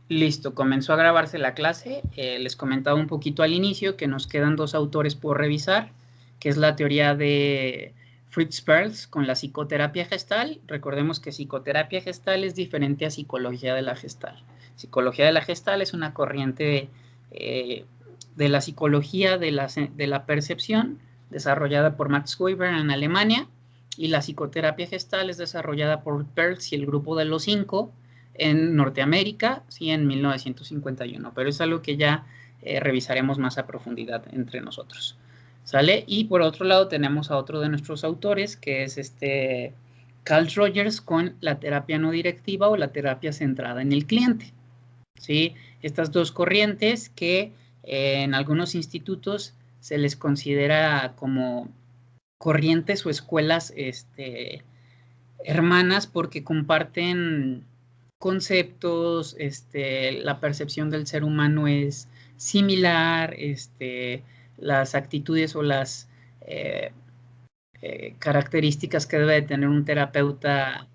Listo, comenzó a grabarse la clase. Les comentaba un poquito al inicio que nos quedan dos autores por revisar, que es la teoría de Fritz Perls con la psicoterapia gestal. Recordemos que psicoterapia gestal es diferente a psicología de la gestal. Psicología de la gestal es una corriente de la psicología de la percepción desarrollada por Max Weber en Alemania, y la psicoterapia gestal es desarrollada por Perls y el grupo de los 5 en Norteamérica, sí, en 1951, pero es algo que ya revisaremos más a profundidad entre nosotros, ¿sale? Y por otro lado tenemos a otro de nuestros autores, que es Carl Rogers con la terapia no directiva o la terapia centrada en el cliente, ¿sí? Estas dos corrientes que en algunos institutos se les considera como corrientes o escuelas hermanas porque comparten conceptos, la percepción del ser humano es similar, las actitudes o las características que debe de tener un terapeuta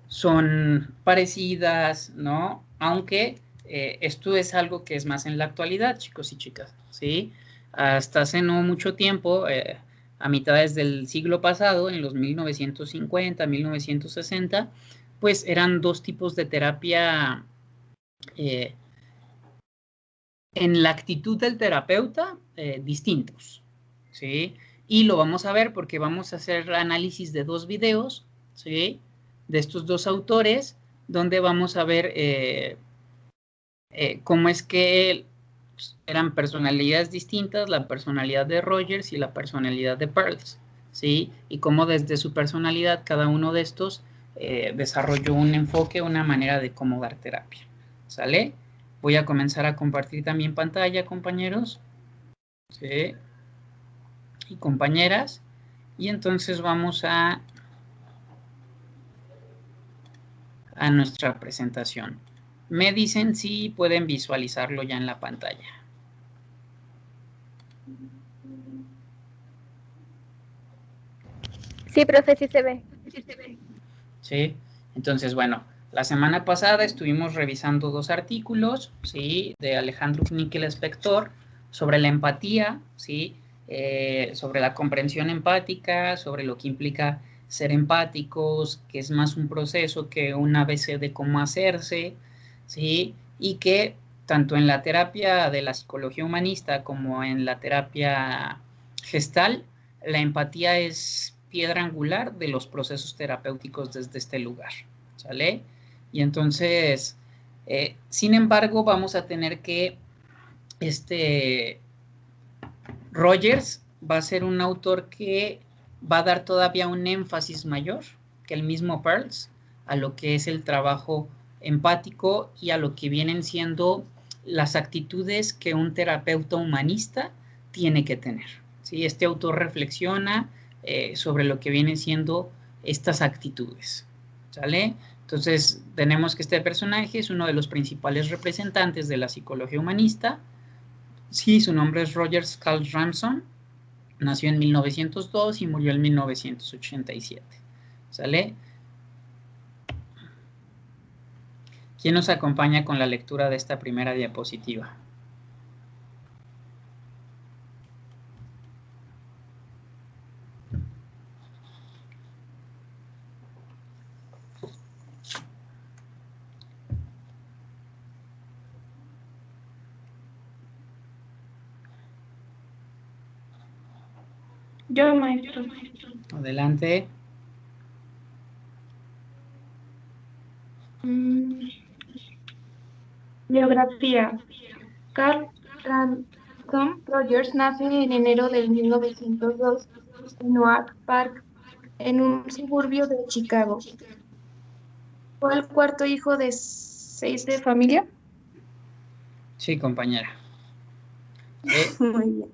son parecidas, ¿no? Aunque esto es algo que es más en la actualidad, chicos y chicas, ¿sí? Hasta hace no mucho tiempo, a mitades del siglo pasado, en los 1950, 1960, pues eran dos tipos de terapia en la actitud del terapeuta distintos, ¿sí? Y lo vamos a ver porque vamos a hacer análisis de dos videos, ¿sí? De estos dos autores, donde vamos a ver cómo es que eran personalidades distintas, la personalidad de Rogers y la personalidad de Perls, ¿sí? Y cómo desde su personalidad cada uno de estos desarrolló un enfoque, una manera de cómo dar terapia, ¿sale? Voy a comenzar a compartir también pantalla, compañeros, ¿sí? Y compañeras, y entonces vamos a nuestra presentación. Me dicen si pueden visualizarlo ya en la pantalla. Sí, profe, sí se ve. ¿Sí? Entonces, bueno, la semana pasada estuvimos revisando dos artículos, ¿sí? De Alejandro Nickel Spector sobre la empatía, ¿sí? Sobre la comprensión empática, sobre lo que implica ser empáticos, que es más un proceso que un ABC de cómo hacerse, ¿sí? Y que tanto en la terapia de la psicología humanista como en la terapia gestal, la empatía es piedra angular de los procesos terapéuticos desde este lugar, ¿sale? Y entonces, sin embargo, vamos a tener que, Rogers va a ser un autor que va a dar todavía un énfasis mayor que el mismo Perls a lo que es el trabajo empático y a lo que vienen siendo las actitudes que un terapeuta humanista tiene que tener, ¿sí? Este autor reflexiona sobre lo que vienen siendo estas actitudes, ¿sale? Entonces, tenemos que este personaje es uno de los principales representantes de la psicología humanista. Sí, su nombre es Rogers Carl Ramson, nació en 1902 y murió en 1987, ¿sale? ¿Quién nos acompaña con la lectura de esta primera diapositiva? Yo, maestro. Adelante. Biografía. Carl Ransom Rogers nace en enero de 1902 en Oak Park, en un suburbio de Chicago. ¿Fue el cuarto hijo de 6 de familia? Sí, compañera. Muy bien.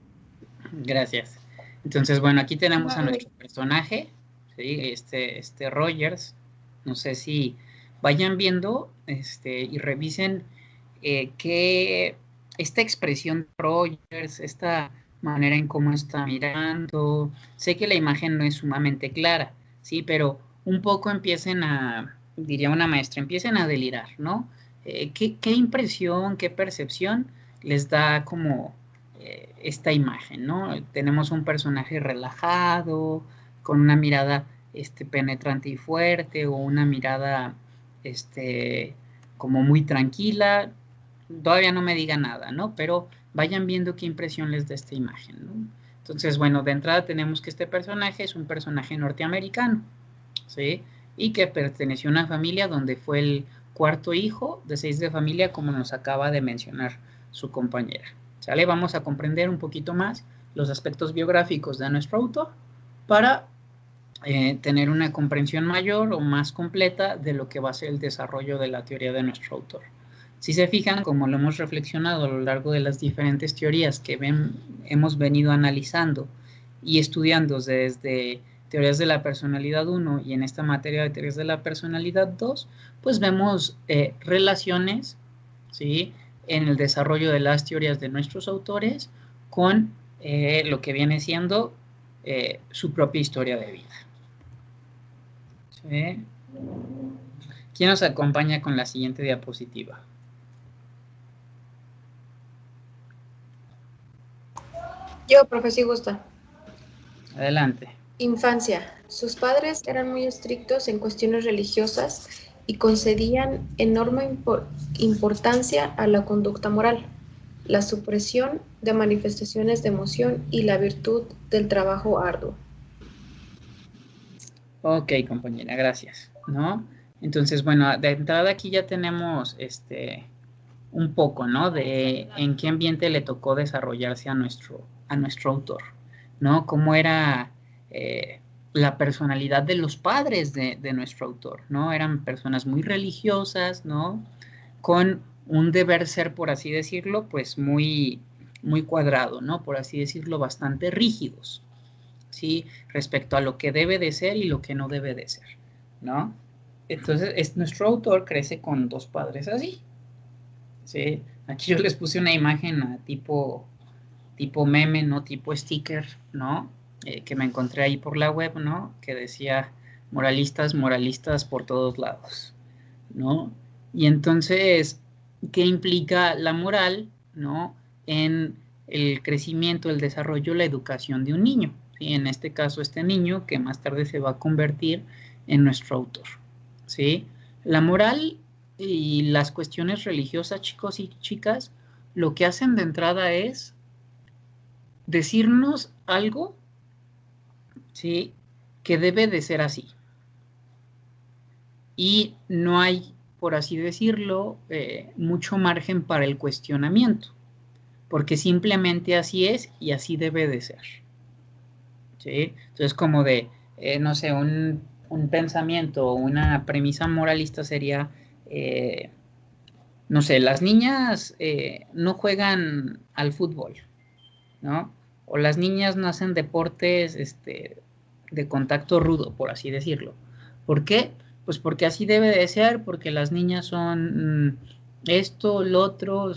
Gracias. Entonces, bueno, aquí tenemos a nuestro personaje, ¿sí? Rogers. No sé si vayan viendo y revisen que esta expresión de Rogers, esta manera en cómo está mirando, sé que la imagen no es sumamente clara, ¿sí? Pero un poco empiecen a diría una maestra, empiecen a delirar, ¿no? ¿Qué impresión, qué percepción les da como esta imagen, ¿no? Tenemos un personaje relajado, con una mirada penetrante y fuerte, o una mirada como muy tranquila. Todavía no me diga nada, ¿no? Pero vayan viendo qué impresión les da esta imagen, ¿no? Entonces, bueno, de entrada tenemos que este personaje es un personaje norteamericano, ¿sí? Y que perteneció a una familia donde fue el cuarto hijo de 6 de familia, como nos acaba de mencionar su compañera. ¿Sale? Vamos a comprender un poquito más los aspectos biográficos de nuestro autor para tener una comprensión mayor o más completa de lo que va a ser el desarrollo de la teoría de nuestro autor. Si se fijan, como lo hemos reflexionado a lo largo de las diferentes teorías que hemos venido analizando y estudiando desde teorías de la personalidad 1 y en esta materia de teorías de la personalidad 2, pues vemos relaciones, ¿sí?, en el desarrollo de las teorías de nuestros autores con lo que viene siendo su propia historia de vida. ¿Sí? ¿Quién nos acompaña con la siguiente diapositiva? Yo, profe, si gusta. Adelante. Infancia. Sus padres eran muy estrictos en cuestiones religiosas y concedían enorme importancia a la conducta moral, la supresión de manifestaciones de emoción y la virtud del trabajo arduo. Ok, compañera, gracias, ¿no? Entonces, bueno, de entrada aquí ya tenemos un poco, ¿no?, de en qué ambiente le tocó desarrollarse a nuestro autor, ¿no? Cómo era la personalidad de los padres de nuestro autor, ¿no? Eran personas muy religiosas, ¿no?, con un deber ser, por así decirlo, pues muy, muy cuadrado, ¿no?, por así decirlo, bastante rígidos, ¿sí?, respecto a lo que debe de ser y lo que no debe de ser, ¿no? Entonces, nuestro autor crece con dos padres así, ¿sí? Aquí yo les puse una imagen tipo meme, ¿no?, tipo sticker, ¿no?, que me encontré ahí por la web, ¿no?, que decía moralistas, moralistas por todos lados, ¿no? Y entonces, ¿qué implica la moral, ¿no?, en el crecimiento, el desarrollo, la educación de un niño? ¿Sí? En este caso, este niño que más tarde se va a convertir en nuestro autor, ¿sí? La moral y las cuestiones religiosas, chicos y chicas, lo que hacen de entrada es decirnos algo, ¿sí?, que debe de ser así. Y no hay, por así decirlo, mucho margen para el cuestionamiento, porque simplemente así es y así debe de ser, ¿sí? Entonces, como de, no sé, un pensamiento o una premisa moralista sería, no sé, las niñas no juegan al fútbol, ¿no? O las niñas no hacen deportes de contacto rudo, por así decirlo. ¿Por qué? Pues porque así debe de ser, porque las niñas son esto, lo otro,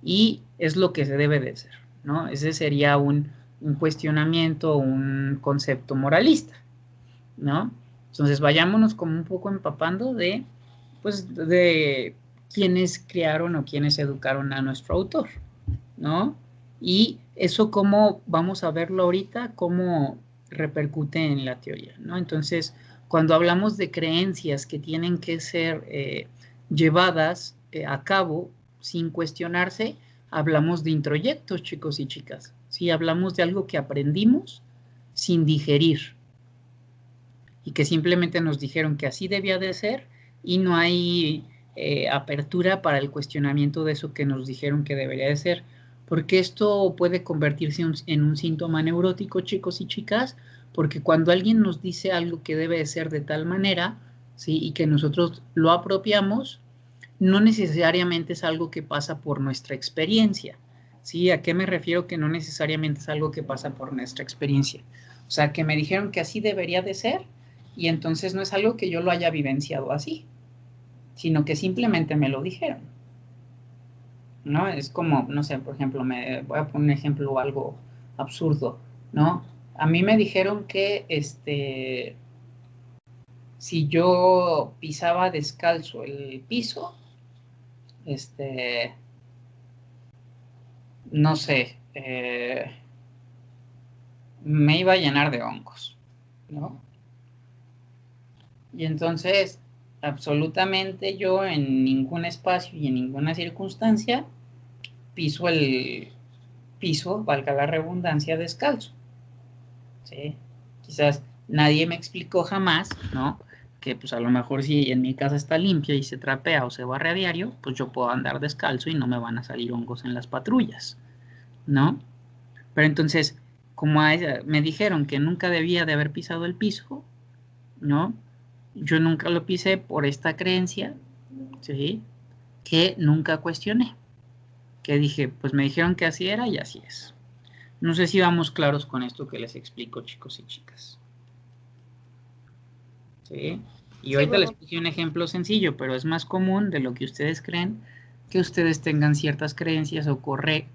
y es lo que se debe de ser, ¿no? Ese sería un cuestionamiento, un concepto moralista, ¿no? Entonces vayámonos como un poco empapando pues, de quienes crearon o quienes educaron a nuestro autor, ¿no? Y eso cómo vamos a verlo ahorita, cómo repercute en la teoría, ¿no? Entonces, cuando hablamos de creencias que tienen que ser llevadas a cabo sin cuestionarse, hablamos de introyectos, chicos y chicas, ¿sí? Hablamos de algo que aprendimos sin digerir y que simplemente nos dijeron que así debía de ser y no hay apertura para el cuestionamiento de eso que nos dijeron que debería de ser, porque esto puede convertirse en un síntoma neurótico, chicos y chicas, porque cuando alguien nos dice algo que debe de ser de tal manera, ¿sí?, y que nosotros lo apropiamos, no necesariamente es algo que pasa por nuestra experiencia, ¿sí? ¿A qué me refiero que no necesariamente es algo que pasa por nuestra experiencia? O sea, que me dijeron que así debería de ser y entonces no es algo que yo lo haya vivenciado así, sino que simplemente me lo dijeron, ¿no? Es como, no sé, por ejemplo, me voy a poner un ejemplo algo absurdo, ¿no? A mí me dijeron que, si yo pisaba descalzo el piso, no sé, me iba a llenar de hongos, ¿no? Y entonces, absolutamente yo en ningún espacio y en ninguna circunstancia piso el piso, valga la redundancia, descalzo, ¿sí? Quizás nadie me explicó jamás, ¿no? Que pues a lo mejor si en mi casa está limpia y se trapea o se barre a diario, pues yo puedo andar descalzo y no me van a salir hongos en las patrullas, ¿no? Pero entonces, como me dijeron que nunca debía de haber pisado el piso, ¿no? Yo nunca lo pisé por esta creencia, ¿sí? Que nunca cuestioné. Que dije, pues me dijeron que así era y así es. No sé si vamos claros con esto que les explico, chicos y chicas. ¿Sí? Y ahorita les puse un ejemplo sencillo, pero es más común de lo que ustedes creen que ustedes tengan ciertas creencias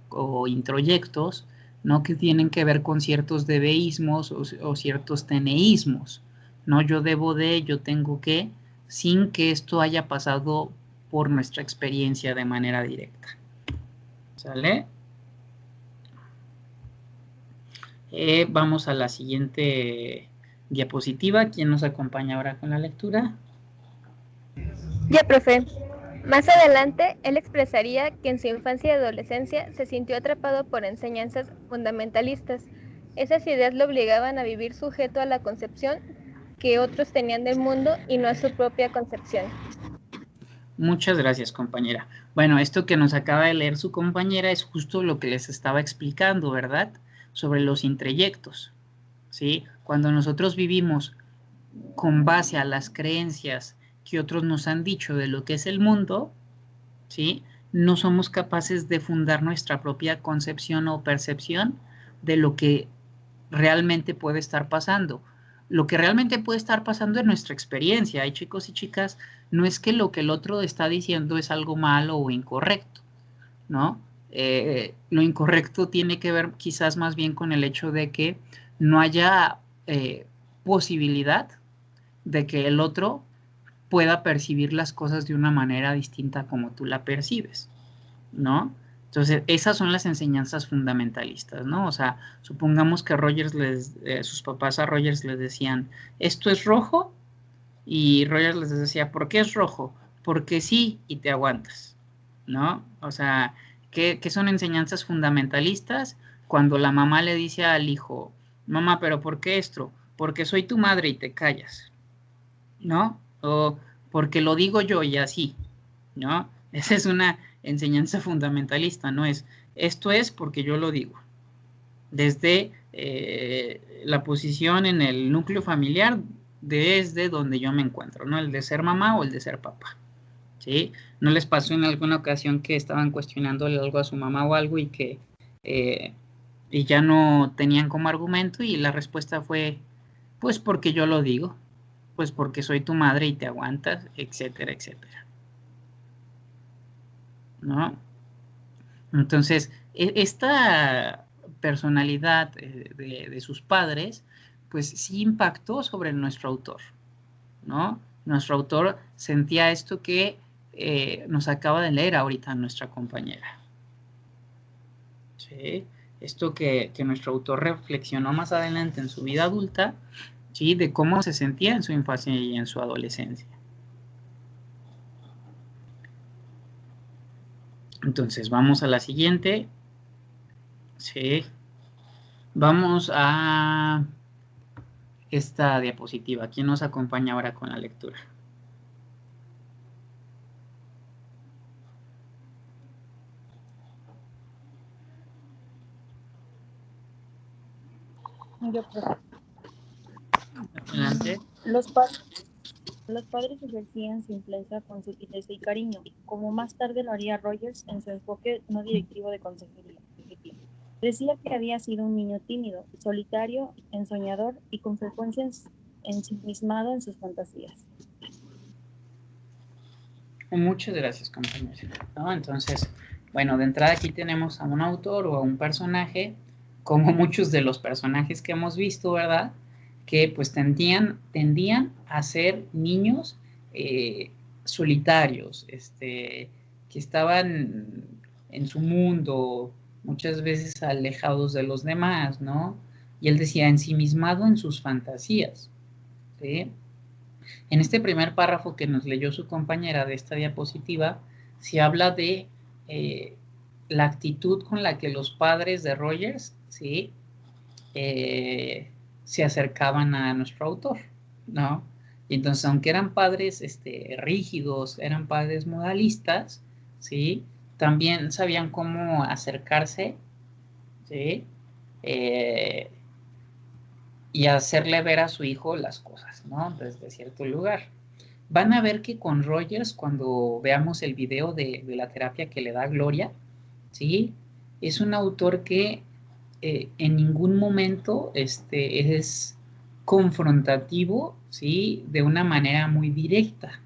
o introyectos, ¿no? Que tienen que ver con ciertos debeísmos o ciertos teneísmos, ¿no? Yo debo de, yo tengo que, sin que esto haya pasado por nuestra experiencia de manera directa. ¿Sale? Vamos a la siguiente diapositiva. ¿Quién nos acompaña ahora con la lectura? Ya, profe. Más adelante, él expresaría que en su infancia y adolescencia se sintió atrapado por enseñanzas fundamentalistas. Esas ideas lo obligaban a vivir sujeto a la concepción que otros tenían del mundo y no a su propia concepción. Muchas gracias, compañera. Bueno, esto que nos acaba de leer su compañera es justo lo que les estaba explicando, ¿verdad? Sobre los introyectos, ¿sí? Cuando nosotros vivimos con base a las creencias que otros nos han dicho de lo que es el mundo, ¿sí? No somos capaces de fundar nuestra propia concepción o percepción de lo que realmente puede estar pasando. Lo que realmente puede estar pasando es nuestra experiencia. Y chicos y chicas, no es que lo que el otro está diciendo es algo malo o incorrecto, ¿no? Lo incorrecto tiene que ver quizás más bien con el hecho de que no haya posibilidad de que el otro pueda percibir las cosas de una manera distinta como tú la percibes, ¿no? Entonces, esas son las enseñanzas fundamentalistas, ¿no? O sea, supongamos que sus papás a Rogers les decían, esto es rojo, y Rogers les decía, ¿por qué es rojo? Porque sí, y te aguantas, ¿no? O sea, ¿qué son enseñanzas fundamentalistas? Cuando la mamá le dice al hijo, mamá, ¿pero por qué esto? Porque soy tu madre y te callas, ¿no? O porque lo digo yo y así, ¿no? Esa es una enseñanza fundamentalista, no es, esto es porque yo lo digo. Desde la posición en el núcleo familiar, desde donde yo me encuentro, ¿no? El de ser mamá o el de ser papá, ¿sí? ¿No les pasó en alguna ocasión que estaban cuestionándole algo a su mamá o algo y que y ya no tenían como argumento y la respuesta fue, pues porque yo lo digo, pues porque soy tu madre y te aguantas, etcétera, etcétera, ¿no? Entonces, esta personalidad de sus padres, pues sí impactó sobre nuestro autor, ¿no? Nuestro autor sentía esto que nos acaba de leer ahorita nuestra compañera. ¿Sí? Esto que nuestro autor reflexionó más adelante en su vida adulta, ¿sí? De cómo se sentía en su infancia y en su adolescencia. Entonces, vamos a la siguiente. Sí. Vamos a esta diapositiva. ¿Quién nos acompaña ahora con la lectura? Yo, profe. Adelante. Los padres ejercían su influencia con sutileza y cariño, como más tarde lo haría Rogers en su enfoque no directivo de consejería. Decía que había sido un niño tímido, solitario, ensoñador y con frecuencia ensimismado en sus fantasías. Muchas gracias, compañero. ¿No? Entonces, bueno, de entrada aquí tenemos a un autor o a un personaje, como muchos de los personajes que hemos visto, ¿verdad? que pues tendían a ser niños solitarios, que estaban en su mundo, muchas veces alejados de los demás, ¿no? Y él decía, ensimismado en sus fantasías, ¿sí? En este primer párrafo que nos leyó su compañera de esta diapositiva, se habla de la actitud con la que los padres de Rogers, ¿sí? Se acercaban a nuestro autor, ¿no? Y entonces, aunque eran padres rígidos, eran padres modalistas, ¿sí? También sabían cómo acercarse, ¿sí? Y hacerle ver a su hijo las cosas, ¿no? Desde cierto lugar. Van a ver que con Rogers, cuando veamos el video de la terapia que le da Gloria, ¿sí? Es un autor que en ningún momento es confrontativo, ¿sí? De una manera muy directa,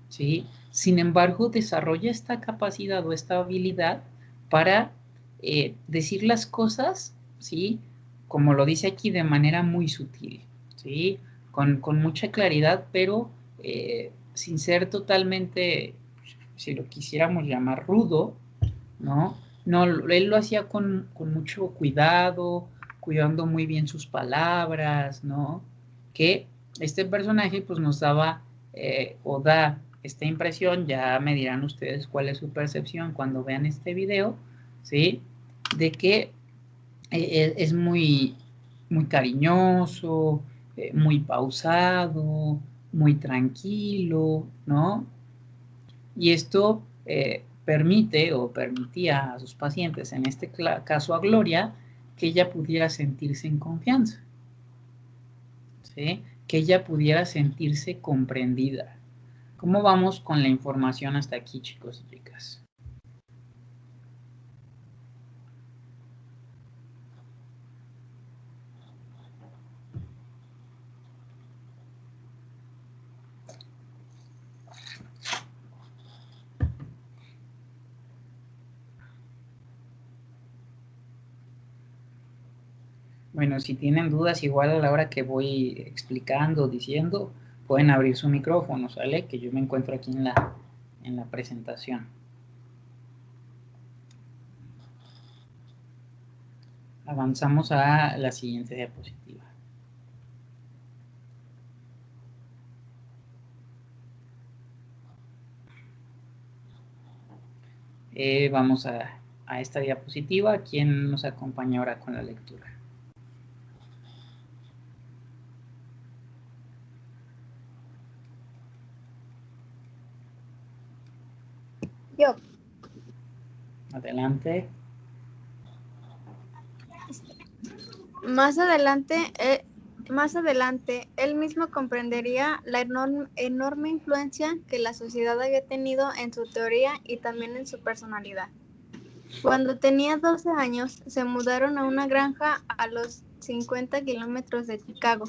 ¿sí? Sin embargo, desarrolla esta capacidad o esta habilidad para decir las cosas, ¿sí? Como lo dice aquí, de manera muy sutil, ¿sí? Con mucha claridad, pero sin ser totalmente, si lo quisiéramos llamar rudo, ¿no? No, él lo hacía con mucho cuidado, cuidando muy bien sus palabras, ¿no? Que este personaje pues nos daba o da esta impresión, ya me dirán ustedes cuál es su percepción cuando vean este video, ¿sí? De que es muy, muy cariñoso, muy pausado, muy tranquilo, ¿no? Y esto permite o permitía a sus pacientes, en este caso a Gloria, que ella pudiera sentirse en confianza, ¿sí? Que ella pudiera sentirse comprendida. ¿Cómo vamos con la información hasta aquí, chicos y chicas? Bueno, si tienen dudas, igual a la hora que voy explicando, diciendo, pueden abrir su micrófono, ¿sale? Que yo me encuentro aquí en la presentación. Avanzamos a la siguiente diapositiva. Vamos a esta diapositiva. ¿Quién nos acompaña ahora con la lectura? Yo. Adelante. Más adelante, él mismo comprendería la enorme influencia que la sociedad había tenido en su teoría y también en su personalidad. Cuando tenía 12 años, se mudaron a una granja a los 50 kilómetros de Chicago.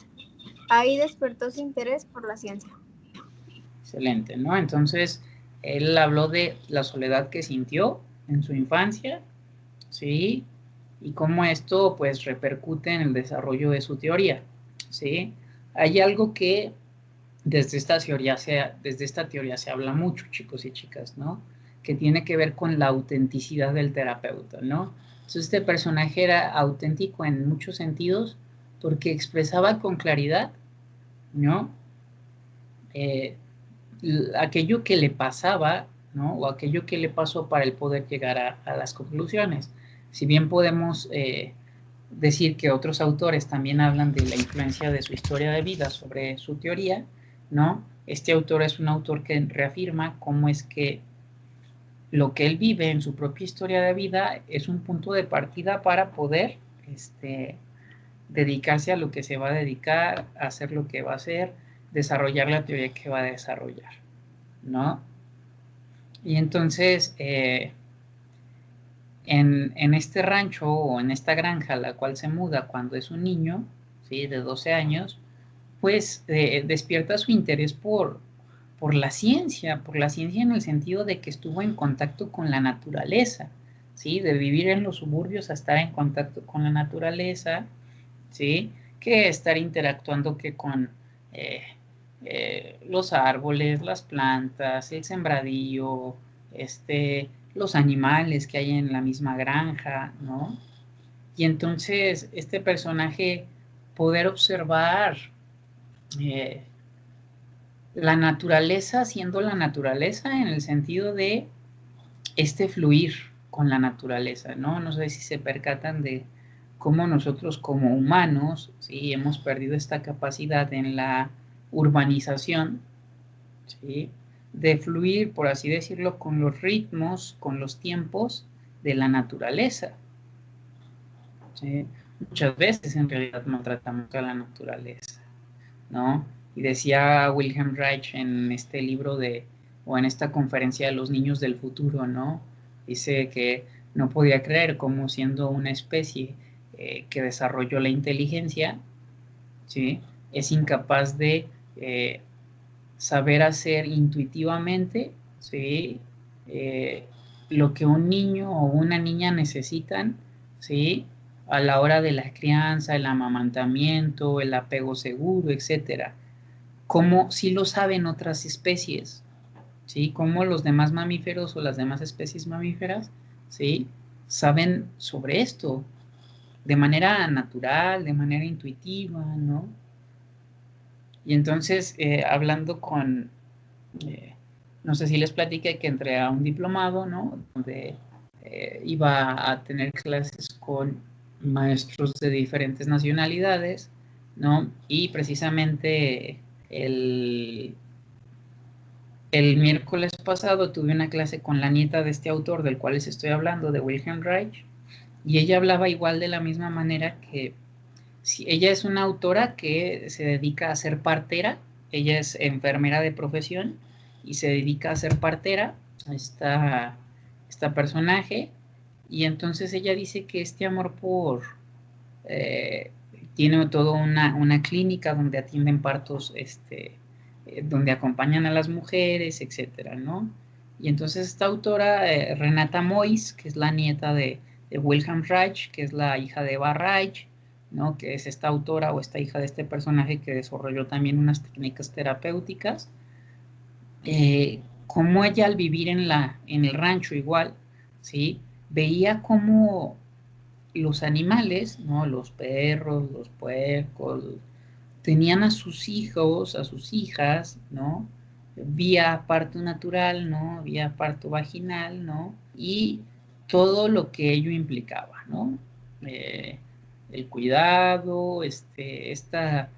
Ahí despertó su interés por la ciencia. Excelente, ¿no? Entonces, él habló de la soledad que sintió en su infancia, ¿sí? Y cómo esto, pues, repercute en el desarrollo de su teoría, ¿sí? Hay algo que desde esta teoría se habla mucho, chicos y chicas, ¿no? Que tiene que ver con la autenticidad del terapeuta, ¿no? Entonces, este personaje era auténtico en muchos sentidos porque expresaba con claridad, ¿no? Aquello que le pasaba, ¿no? O aquello que le pasó para el poder llegar a las conclusiones. Si bien podemos decir que otros autores también hablan de la influencia de su historia de vida sobre su teoría, ¿no? Este autor es un autor que reafirma cómo es que lo que él vive en su propia historia de vida es un punto de partida para poder dedicarse a lo que se va a dedicar, hacer lo que va a hacer, desarrollar la teoría que va a desarrollar, ¿no? Y entonces, en este rancho o en esta granja a la cual se muda cuando es un niño, ¿sí? De 12 años, pues despierta su interés por la ciencia en el sentido de que estuvo en contacto con la naturaleza, ¿sí? De vivir en los suburbios a estar en contacto con la naturaleza, ¿sí? que estar interactuando que con los árboles, las plantas, el sembradío, los animales que hay en la misma granja, ¿no? Y entonces este personaje poder observar la naturaleza siendo la naturaleza en el sentido de fluir con la naturaleza, ¿no? No sé si se percatan de cómo nosotros como humanos, ¿sí? Hemos perdido esta capacidad en la urbanización, ¿sí? De fluir, por así decirlo, con los ritmos, con los tiempos de la naturaleza, ¿sí? Muchas veces en realidad maltratamos a la naturaleza, ¿no? Y decía Wilhelm Reich en este libro o en esta conferencia de los niños del futuro, ¿no? Dice que no podía creer cómo siendo una especie que desarrolló la inteligencia, ¿sí? Es incapaz de saber hacer intuitivamente, ¿sí? Lo que un niño o una niña necesitan, ¿sí? A la hora de la crianza, el amamantamiento, el apego seguro, etcétera. Como sí lo saben otras especies, ¿sí? Como los demás mamíferos o las demás especies mamíferas, ¿sí? Saben sobre esto de manera natural, de manera intuitiva, ¿no? Y entonces, hablando con, no sé si les platiqué que entré a un diplomado, ¿no? Donde iba a tener clases con maestros de diferentes nacionalidades, ¿no? Y precisamente el miércoles pasado tuve una clase con la nieta de este autor del cual les estoy hablando, de Wilhelm Reich, y ella hablaba igual de la misma manera que si ella es una autora que se dedica a ser partera, ella es enfermera de profesión y se dedica a ser partera, a esta personaje, y entonces ella dice que este amor por... tiene toda una clínica donde atienden partos, donde acompañan a las mujeres, etcétera, ¿no? Y entonces esta autora, Renata Mois, que es la nieta de Wilhelm Reich, que es la hija de Eva Reich, ¿no? Que es esta autora o esta hija de este personaje que desarrolló también unas técnicas terapéuticas, como ella al vivir en el rancho igual, ¿sí? Veía cómo los animales, ¿no? Los perros, los puercos, tenían a sus hijos, a sus hijas, ¿no? Vía parto natural, ¿no? Vía parto vaginal, ¿no? Y todo lo que ello implicaba, ¿no? El cuidado, este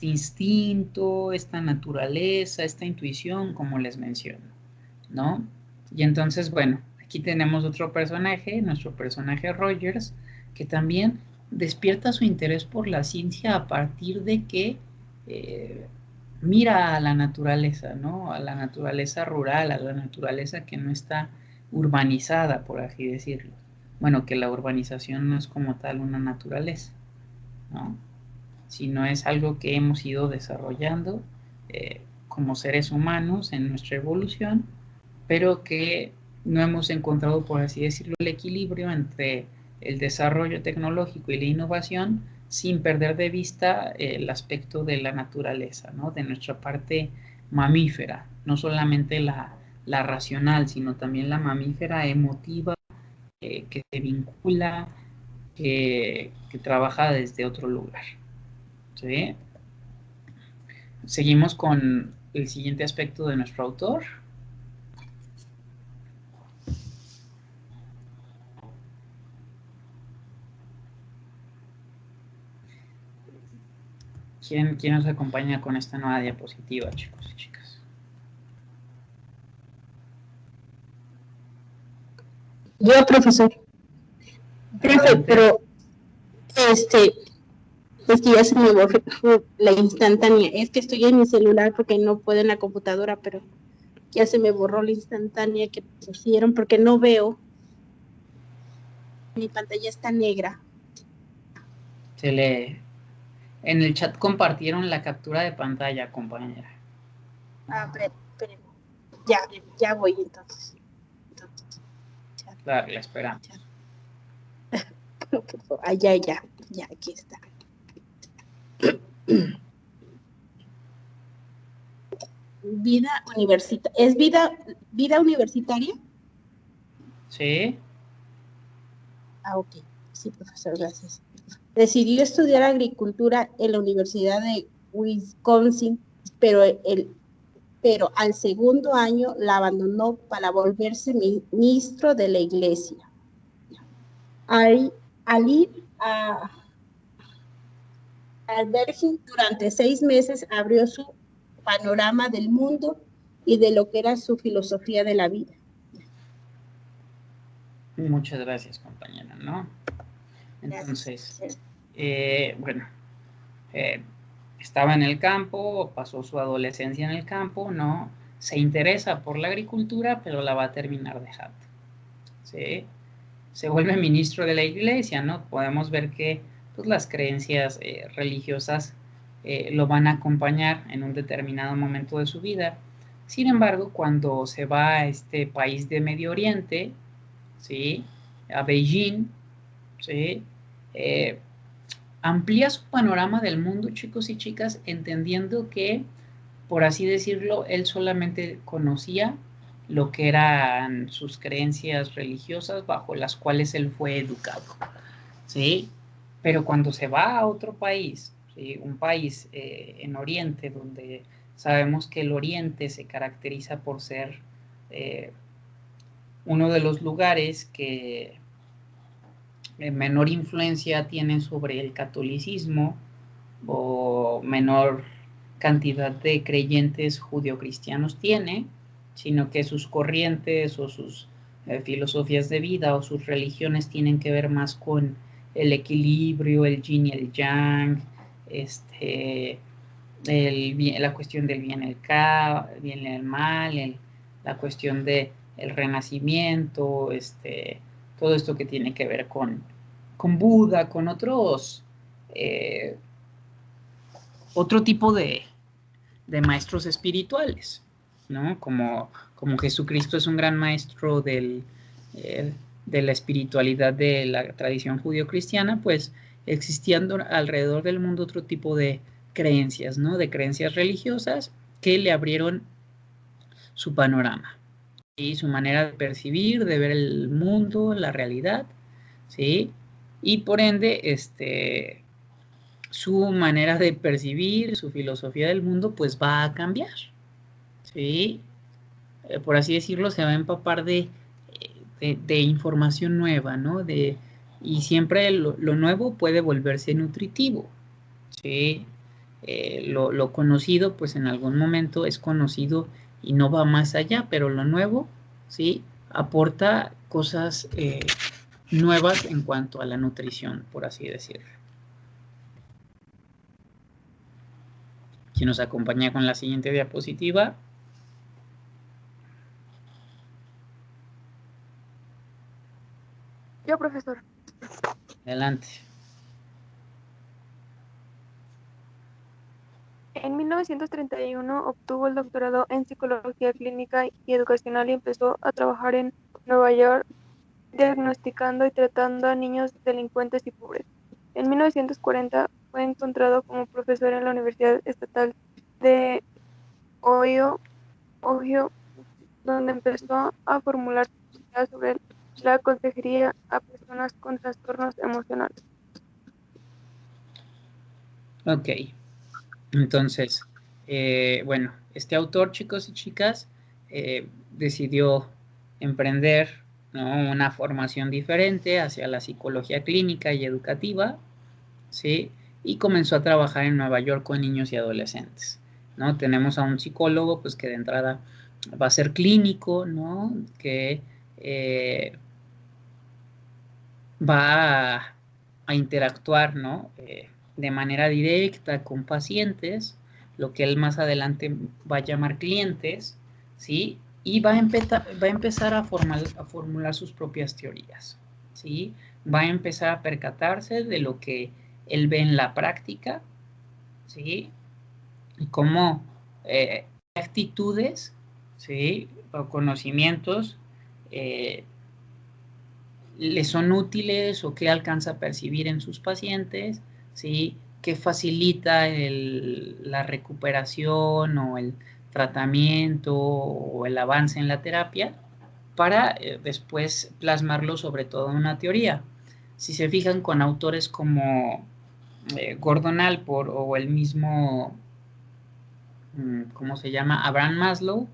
instinto, esta naturaleza, esta intuición, como les menciono, ¿no? Y entonces, bueno, aquí tenemos otro personaje, nuestro personaje Rogers, que también despierta su interés por la ciencia a partir de que mira a la naturaleza, ¿no? A la naturaleza rural, a la naturaleza que no está urbanizada, por así decirlo. Bueno, que la urbanización no es como tal una naturaleza, ¿no? Sino es algo que hemos ido desarrollando como seres humanos en nuestra evolución, pero que no hemos encontrado, por así decirlo, el equilibrio entre el desarrollo tecnológico y la innovación sin perder de vista el aspecto de la naturaleza, ¿no? De nuestra parte mamífera, no solamente la racional, sino también la mamífera emotiva, que se vincula, que trabaja desde otro lugar, ¿sí? Seguimos con el siguiente aspecto de nuestro autor. ¿Quién nos acompaña con esta nueva diapositiva, chicos y chicas? Yo, profesor. Profe, pero es que ya se me borró la instantánea. Es que estoy en mi celular porque no puedo en la computadora, pero ya se me borró la instantánea que pusieron porque no veo. Mi pantalla está negra. En el chat compartieron la captura de pantalla, compañera. A ver, espérenme. Ya voy entonces. Claro, la esperamos. Ya, aquí está. Vida universitaria. ¿Es vida universitaria? Sí. Ok. Sí, profesor, gracias. Decidió estudiar agricultura en la Universidad de Wisconsin, pero al segundo año la abandonó para volverse ministro de la iglesia. Al ir al Bergen durante 6 meses abrió su panorama del mundo y de lo que era su filosofía de la vida. Muchas gracias, compañera, ¿no? Entonces, bueno, estaba en el campo, pasó su adolescencia en el campo, ¿no? Se interesa por la agricultura, pero la va a terminar dejando, ¿sí? Se vuelve ministro de la iglesia, ¿no? Podemos ver que pues, las creencias religiosas lo van a acompañar en un determinado momento de su vida. Sin embargo, cuando se va a este país de Medio Oriente, ¿sí? A Beijing, ¿sí? Amplía su panorama del mundo, chicos y chicas, entendiendo que, por así decirlo, él solamente conocía lo que eran sus creencias religiosas bajo las cuales él fue educado, ¿sí? Pero cuando se va a otro país, ¿sí? Un país en Oriente, donde sabemos que el Oriente se caracteriza por ser uno de los lugares que menor influencia tiene sobre el catolicismo o menor cantidad de creyentes judeocristianos tiene, sino que sus corrientes o sus filosofías de vida o sus religiones tienen que ver más con el equilibrio, el yin y el yang, la cuestión del bien y el mal, la cuestión del renacimiento, todo esto que tiene que ver con Buda, con otros, otro tipo de maestros espirituales, ¿no? Como Jesucristo es un gran maestro de la espiritualidad de la tradición judío-cristiana, pues existiendo alrededor del mundo otro tipo de creencias, ¿no? De creencias religiosas que le abrieron su panorama y su manera de percibir, de ver el mundo, la realidad, ¿sí? Y por ende, su manera de percibir, su filosofía del mundo, pues va a cambiar, ¿sí? Por así decirlo, se va a empapar de información nueva, ¿no? Y siempre lo nuevo puede volverse nutritivo, ¿sí? Lo conocido, pues en algún momento es conocido y no va más allá, pero lo nuevo, ¿sí? Aporta cosas nuevas en cuanto a la nutrición, por así decirlo. ¿Quién nos acompaña con la siguiente diapositiva? Yo, profesor. Adelante. En 1931 obtuvo el doctorado en Psicología Clínica y Educacional y empezó a trabajar en Nueva York diagnosticando y tratando a niños delincuentes y pobres. En 1940 fue encontrado como profesor en la Universidad Estatal de Ohio, donde empezó a formular sus ideas sobre la consejería a personas con trastornos emocionales. Ok, entonces, bueno, este autor, chicos y chicas, decidió emprender, ¿no? Una formación diferente hacia la psicología clínica y educativa, ¿sí? Y comenzó a trabajar en Nueva York con niños y adolescentes, ¿no? Tenemos a un psicólogo, pues que de entrada va a ser clínico, ¿no? Que va a interactuar, ¿no? De manera directa con pacientes, lo que él más adelante va a llamar clientes, ¿sí? Y va a empezar a formular sus propias teorías, ¿sí? Va a empezar a percatarse de lo que él ve en la práctica, ¿sí? Y cómo actitudes, ¿sí? O conocimientos le son útiles o qué alcanza a percibir en sus pacientes, ¿sí? que facilita la recuperación o el tratamiento o el avance en la terapia para después plasmarlo sobre todo en una teoría. Si se fijan con autores como Gordon Allport o el mismo, ¿cómo se llama? Abraham Maslow,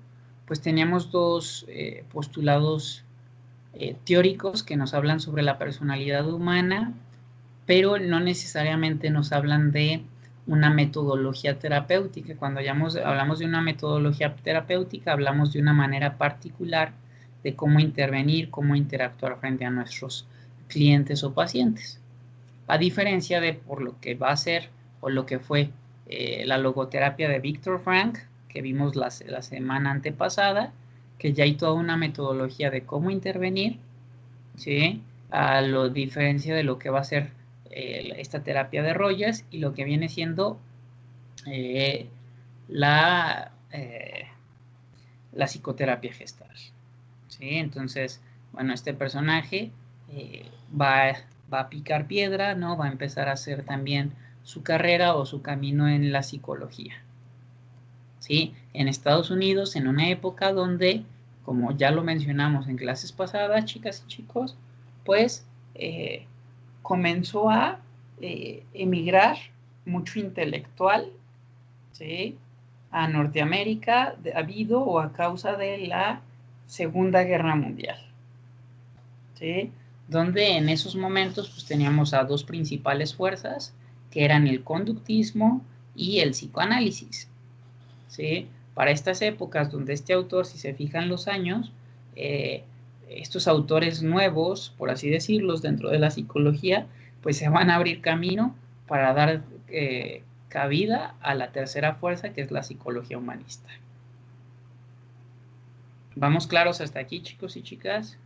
pues teníamos dos postulados teóricos que nos hablan sobre la personalidad humana, pero no necesariamente nos hablan de una metodología terapéutica. Cuando hablamos de una metodología terapéutica, hablamos de una manera particular de cómo intervenir, cómo interactuar frente a nuestros clientes o pacientes. A diferencia de por lo que va a ser o lo que fue la logoterapia de Viktor Frankl, que vimos la semana antepasada, que ya hay toda una metodología de cómo intervenir, ¿sí? A lo diferencia de lo que va a ser esta terapia de Rogers y lo que viene siendo la psicoterapia gestal, ¿sí? Entonces, bueno, este personaje va a picar piedra, ¿no? Va a empezar a hacer también su carrera o su camino en la psicología, ¿sí? En Estados Unidos, en una época donde, como ya lo mencionamos en clases pasadas, chicas y chicos, pues comenzó a emigrar mucho intelectual, ¿sí? A Norteamérica debido o a causa de la Segunda Guerra Mundial, ¿sí? Donde en esos momentos pues teníamos a dos principales fuerzas que eran el conductismo y el psicoanálisis, ¿sí? Para estas épocas donde este autor, si se fijan los años, estos autores nuevos, por así decirlos, dentro de la psicología, pues se van a abrir camino para dar cabida a la tercera fuerza, que es la psicología humanista. ¿Vamos claros hasta aquí, chicos y chicas?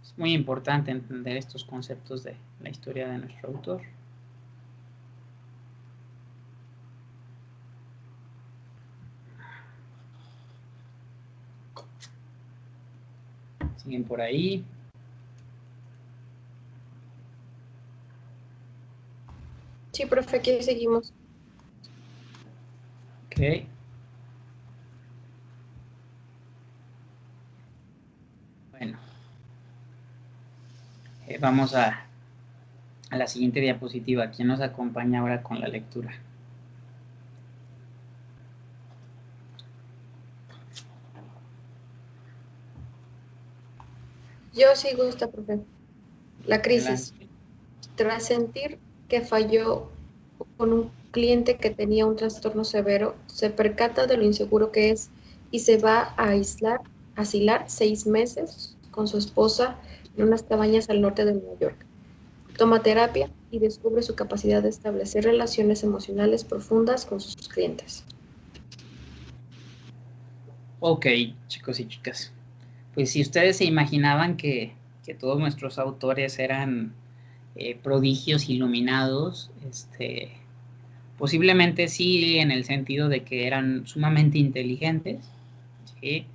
Es muy importante entender estos conceptos de la historia de nuestro autor. ¿Siguen por ahí? Sí, profe, aquí seguimos. Ok. Bueno. Vamos a la siguiente diapositiva. ¿Quién nos acompaña ahora con la lectura? Yo sí gusta, profe. La crisis. Adelante. Tras sentir que falló con un cliente que tenía un trastorno severo, se percata de lo inseguro que es y se va a asilar 6 meses con su esposa en unas cabañas al norte de Nueva York. Toma terapia y descubre su capacidad de establecer relaciones emocionales profundas con sus clientes. Ok, chicos y chicas. Pues si ustedes se imaginaban que todos nuestros autores eran prodigios iluminados, posiblemente sí, en el sentido de que eran sumamente inteligentes, ¿sí?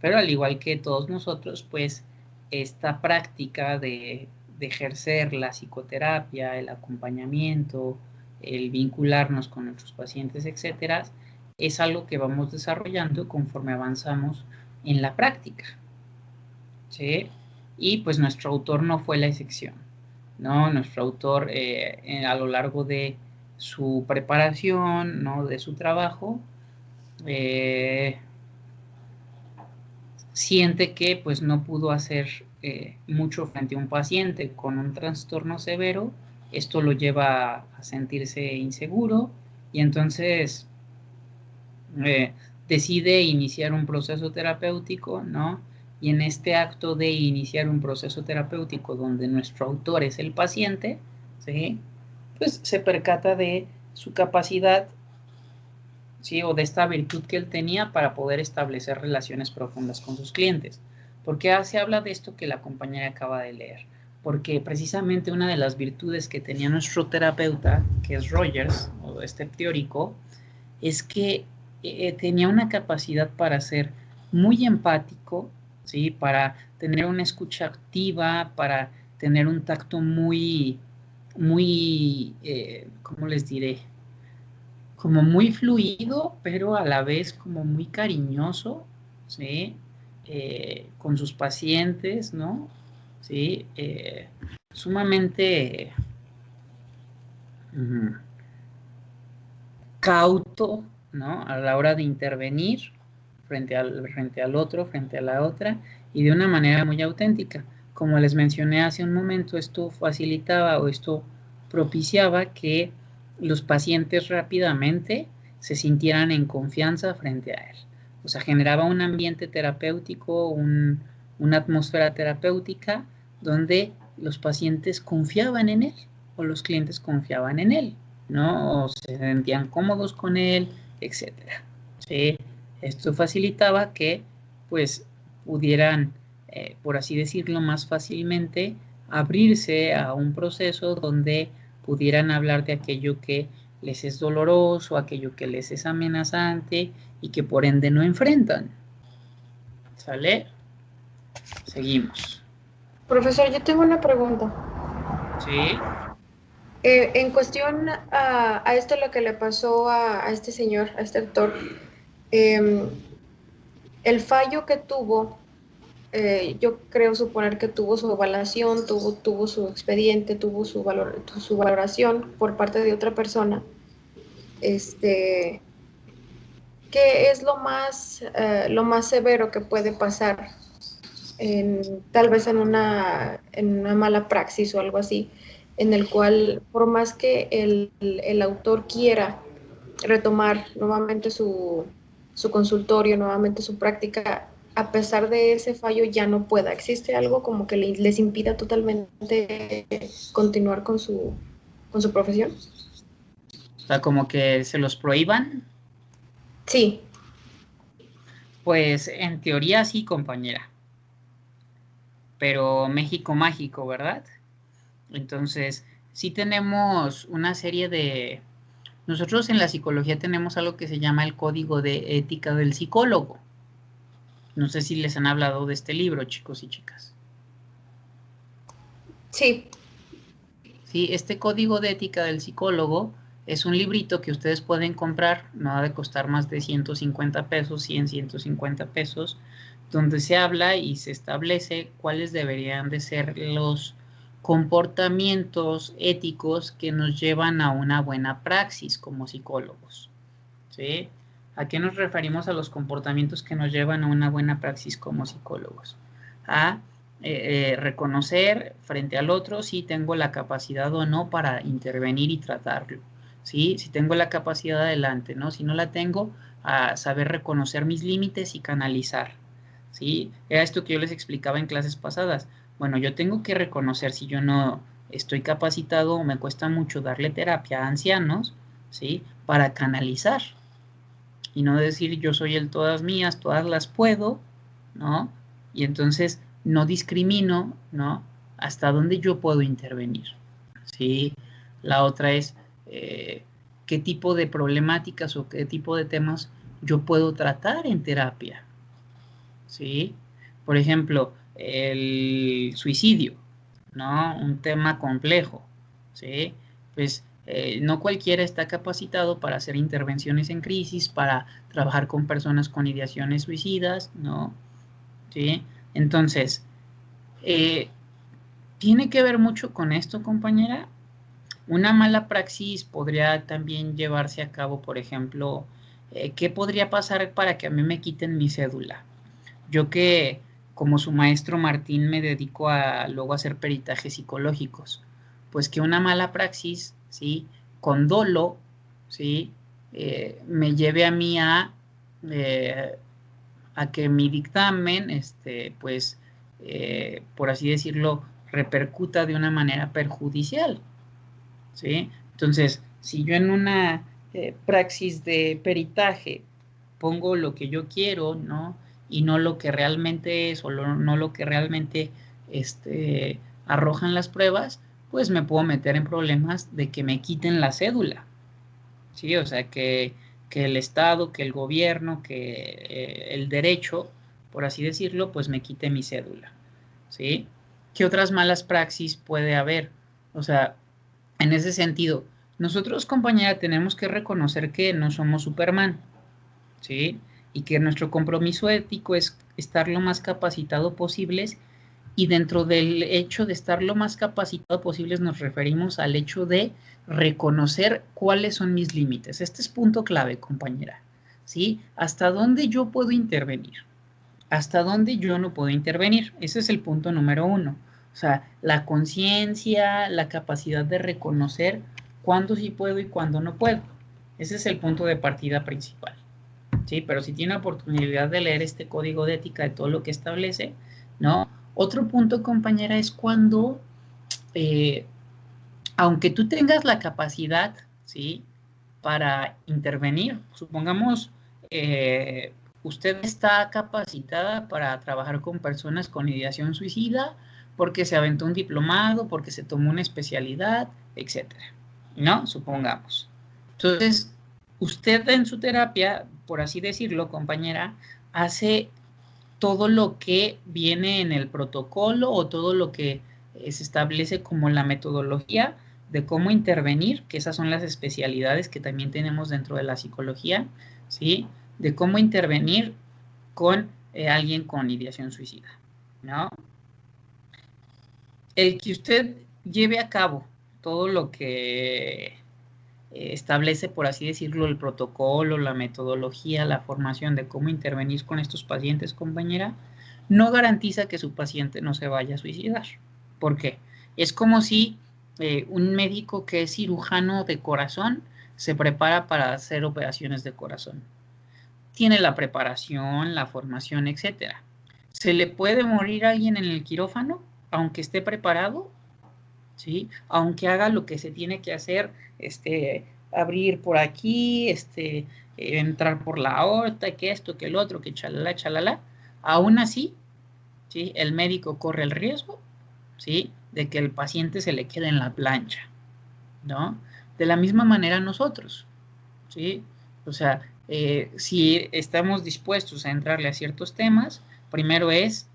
Pero al igual que todos nosotros, pues esta práctica de ejercer la psicoterapia, el acompañamiento, el vincularnos con nuestros pacientes, etcétera, es algo que vamos desarrollando conforme avanzamos en la práctica, ¿sí? Y pues nuestro autor no fue la excepción, ¿no? Nuestro autor a lo largo de su preparación, ¿no? De su trabajo, siente que pues no pudo hacer mucho frente a un paciente con un trastorno severo. Esto lo lleva a sentirse inseguro y entonces decide iniciar un proceso terapéutico, ¿no? Y en este acto de iniciar un proceso terapéutico donde nuestro autor es el paciente, ¿sí? Pues se percata de su capacidad, ¿sí? O de esta virtud que él tenía para poder establecer relaciones profundas con sus clientes. ¿Por qué se habla de esto que la compañera acaba de leer? Porque precisamente una de las virtudes que tenía nuestro terapeuta, que es Rogers, o este teórico, es que tenía una capacidad para ser muy empático, ¿sí? Para tener una escucha activa, para tener un tacto muy, ¿cómo les diré? Como muy fluido, pero a la vez como muy cariñoso, ¿sí? Con sus pacientes, ¿no? ¿Sí? Sumamente cauto, ¿no? A la hora de intervenir frente al otro, frente a la otra, y de una manera muy auténtica. Como les mencioné hace un momento, esto facilitaba o esto propiciaba que los pacientes rápidamente se sintieran en confianza frente a él. O sea, generaba un ambiente terapéutico, una atmósfera terapéutica donde los pacientes confiaban en él o los clientes confiaban en él, ¿no? O se sentían cómodos con él, etcétera. ¿Sí? Esto facilitaba que, pues, pudieran, por así decirlo, más fácilmente abrirse a un proceso donde pudieran hablar de aquello que les es doloroso, aquello que les es amenazante y que por ende no enfrentan. ¿Sale? Seguimos. Profesor, yo tengo una pregunta. Sí. En cuestión a esto lo que le pasó a este señor, a este actor, el fallo que tuvo, yo creo suponer que tuvo su evaluación, tuvo su expediente, tuvo su valoración por parte de otra persona. ¿Qué es lo más severo que puede pasar tal vez en una mala praxis o algo así, en el cual por más que el autor quiera retomar nuevamente su consultorio, nuevamente su práctica, a pesar de ese fallo ya no pueda? ¿Existe algo como que les impida totalmente continuar con su profesión? O sea, como que se los prohíban. Sí. Pues en teoría sí, compañera. Pero México mágico, ¿verdad? Entonces, sí tenemos una serie de... Nosotros en la psicología tenemos algo que se llama el Código de Ética del Psicólogo. No sé si les han hablado de este libro, chicos y chicas. Sí. Sí, este Código de Ética del Psicólogo es un librito que ustedes pueden comprar, no ha de costar más de 150 pesos, 100, 150 pesos, donde se habla y se establece cuáles deberían de ser los comportamientos éticos que nos llevan a una buena praxis como psicólogos. ¿Sí? ¿A qué nos referimos a los comportamientos que nos llevan a una buena praxis como psicólogos? A reconocer frente al otro si tengo la capacidad o no para intervenir y tratarlo. ¿Sí? Si tengo la capacidad, adelante, ¿no? Si no la tengo, a saber reconocer mis límites y canalizar. ¿Sí? Era esto que yo les explicaba en clases pasadas. Bueno, yo tengo que reconocer si yo no estoy capacitado o me cuesta mucho darle terapia a ancianos, ¿sí? Para canalizar y no decir yo soy el todas mías, todas las puedo, ¿no? Y entonces no discrimino, ¿no? Hasta dónde yo puedo intervenir, ¿sí? La otra es qué tipo de problemáticas o qué tipo de temas yo puedo tratar en terapia, ¿sí? Por ejemplo, el suicidio, ¿no? Un tema complejo, ¿sí? Pues no cualquiera está capacitado para hacer intervenciones en crisis, para trabajar con personas con ideaciones suicidas, ¿no? ¿Sí? Entonces, tiene que ver mucho con esto, compañera. Una mala praxis podría también llevarse a cabo, por ejemplo, ¿qué podría pasar para que a mí me quiten mi cédula? Yo que como su maestro Martín me dedico a luego a hacer peritajes psicológicos, pues que una mala praxis, ¿sí? Con dolo, ¿sí? Me lleve a mí a que mi dictamen, pues, por así decirlo, repercuta de una manera perjudicial, ¿sí? Entonces, si yo en una praxis de peritaje pongo lo que yo quiero, ¿no? Y no lo que realmente es o no lo que realmente arrojan las pruebas, pues me puedo meter en problemas de que me quiten la cédula, ¿sí? O sea, que el Estado, que el gobierno, que el derecho, por así decirlo, pues me quite mi cédula, ¿sí? ¿Qué otras malas praxis puede haber? O sea, en ese sentido, nosotros, compañera, tenemos que reconocer que no somos Superman, ¿sí? Y que nuestro compromiso ético es estar lo más capacitado posibles, y dentro del hecho de estar lo más capacitado posibles nos referimos al hecho de reconocer cuáles son mis límites. Este es punto clave, compañera, ¿sí? ¿Hasta dónde yo puedo intervenir? ¿Hasta dónde yo no puedo intervenir? Ese es el punto número 1. O sea, la conciencia, la capacidad de reconocer cuándo sí puedo y cuándo no puedo. Ese es el punto de partida principal, ¿sí? Pero si tiene oportunidad de leer este código de ética de todo lo que establece, ¿no? Otro punto, compañera, es cuando, aunque tú tengas la capacidad, ¿sí?, para intervenir, supongamos, usted está capacitada para trabajar con personas con ideación suicida porque se aventó un diplomado, porque se tomó una especialidad, etcétera, ¿no? Supongamos. Entonces, usted en su terapia, por así decirlo, compañera, hace todo lo que viene en el protocolo o todo lo que se establece como la metodología de cómo intervenir, que esas son las especialidades que también tenemos dentro de la psicología, ¿sí? De cómo intervenir con alguien con ideación suicida, ¿no? El que usted lleve a cabo todo lo que establece, por así decirlo, el protocolo, la metodología, la formación de cómo intervenir con estos pacientes, compañera, no garantiza que su paciente no se vaya a suicidar. ¿Por qué? Es como si un médico que es cirujano de corazón se prepara para hacer operaciones de corazón. Tiene la preparación, la formación, etcétera. ¿Se le puede morir a alguien en el quirófano, aunque esté preparado? ¿Sí? Aunque haga lo que se tiene que hacer, abrir por aquí, entrar por la aorta, que esto, que el otro, que chalala, chalala, aún así, ¿sí?, el médico corre el riesgo, ¿sí?, de que el paciente se le quede en la plancha, ¿no? De la misma manera nosotros, ¿sí? O sea, si estamos dispuestos a entrarle a ciertos temas, primero es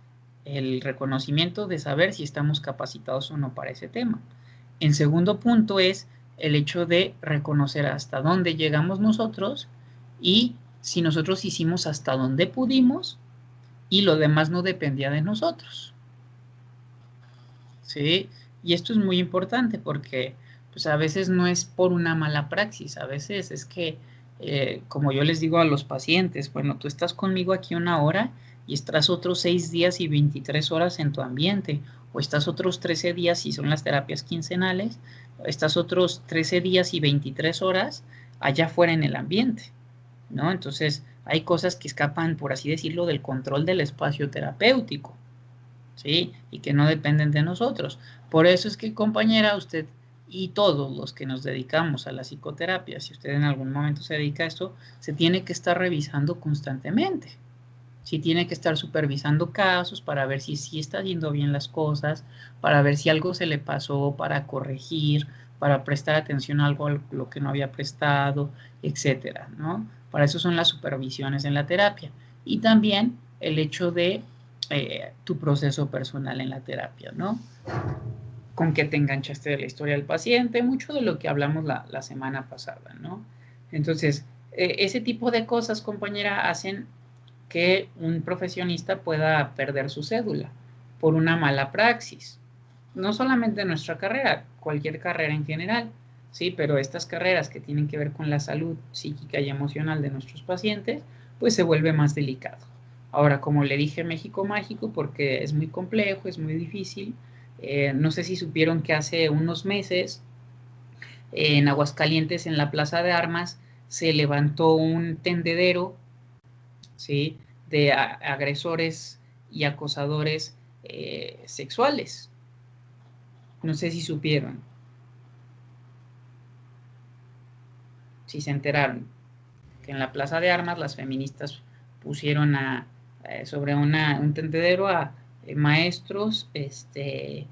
el reconocimiento de saber si estamos capacitados o no para ese tema. En segundo punto es el hecho de reconocer hasta dónde llegamos nosotros y si nosotros hicimos hasta donde pudimos y lo demás no dependía de nosotros, ¿sí? Y esto es muy importante porque pues a veces no es por una mala praxis, a veces es que, como yo les digo a los pacientes, bueno, tú estás conmigo aquí 1 hora y estás otros 6 días y 23 horas en tu ambiente, o estás otros 13 días si son las terapias quincenales, estás otros 13 días y 23 horas allá afuera en el ambiente, ¿no? Entonces hay cosas que escapan, por así decirlo, del control del espacio terapéutico, ¿sí? Y que no dependen de nosotros. Por eso es que, compañera, usted y todos los que nos dedicamos a la psicoterapia, si usted en algún momento se dedica a esto, se tiene que estar revisando constantemente. Sí, tiene que estar supervisando casos para ver si sí está haciendo bien las cosas, para ver si algo se le pasó, para corregir, para prestar atención a algo a lo que no había prestado, etcétera, ¿no? Para eso son las supervisiones en la terapia. Y también el hecho de tu proceso personal en la terapia, ¿no? Con qué te enganchaste de la historia del paciente, mucho de lo que hablamos la semana pasada, ¿no? Entonces, ese tipo de cosas, compañera, hacen que un profesionista pueda perder su cédula por una mala praxis. No solamente en nuestra carrera, cualquier carrera en general, sí, pero estas carreras que tienen que ver con la salud psíquica y emocional de nuestros pacientes, pues se vuelve más delicado. Ahora, como le dije, México mágico, porque es muy complejo, es muy difícil. No sé si supieron que hace unos meses en Aguascalientes, en la Plaza de Armas, se levantó un tendedero, ¿sí?, de agresores y acosadores sexuales. No sé si supieron, si se enteraron, que en la Plaza de Armas las feministas pusieron sobre un tendedero a maestros que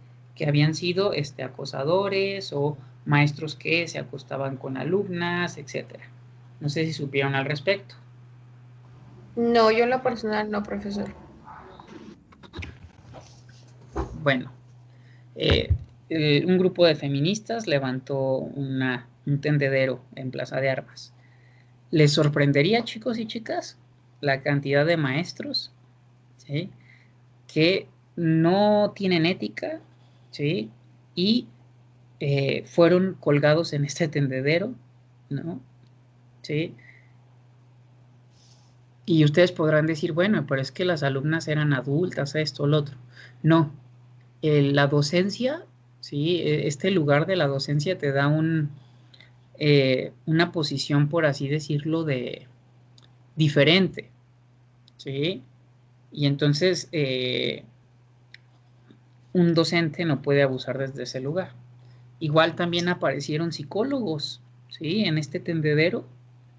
habían sido acosadores o maestros que se acostaban con alumnas, etcétera. No sé si supieron al respecto. No, yo en lo personal no, profesor. Bueno, un grupo de feministas levantó un tendedero en Plaza de Armas. ¿Les sorprendería, chicos y chicas, la cantidad de maestros, ¿sí?, que no tienen ética, ¿sí?, y fueron colgados en este tendedero, ¿no? ¿Sí? Y ustedes podrán decir, bueno, pero es que las alumnas eran adultas, esto, lo otro. No, la docencia, ¿sí?, este lugar de la docencia te da una posición, por así decirlo, diferente, ¿sí? Y entonces un docente no puede abusar desde ese lugar. Igual también aparecieron psicólogos, ¿sí?, en este tendedero,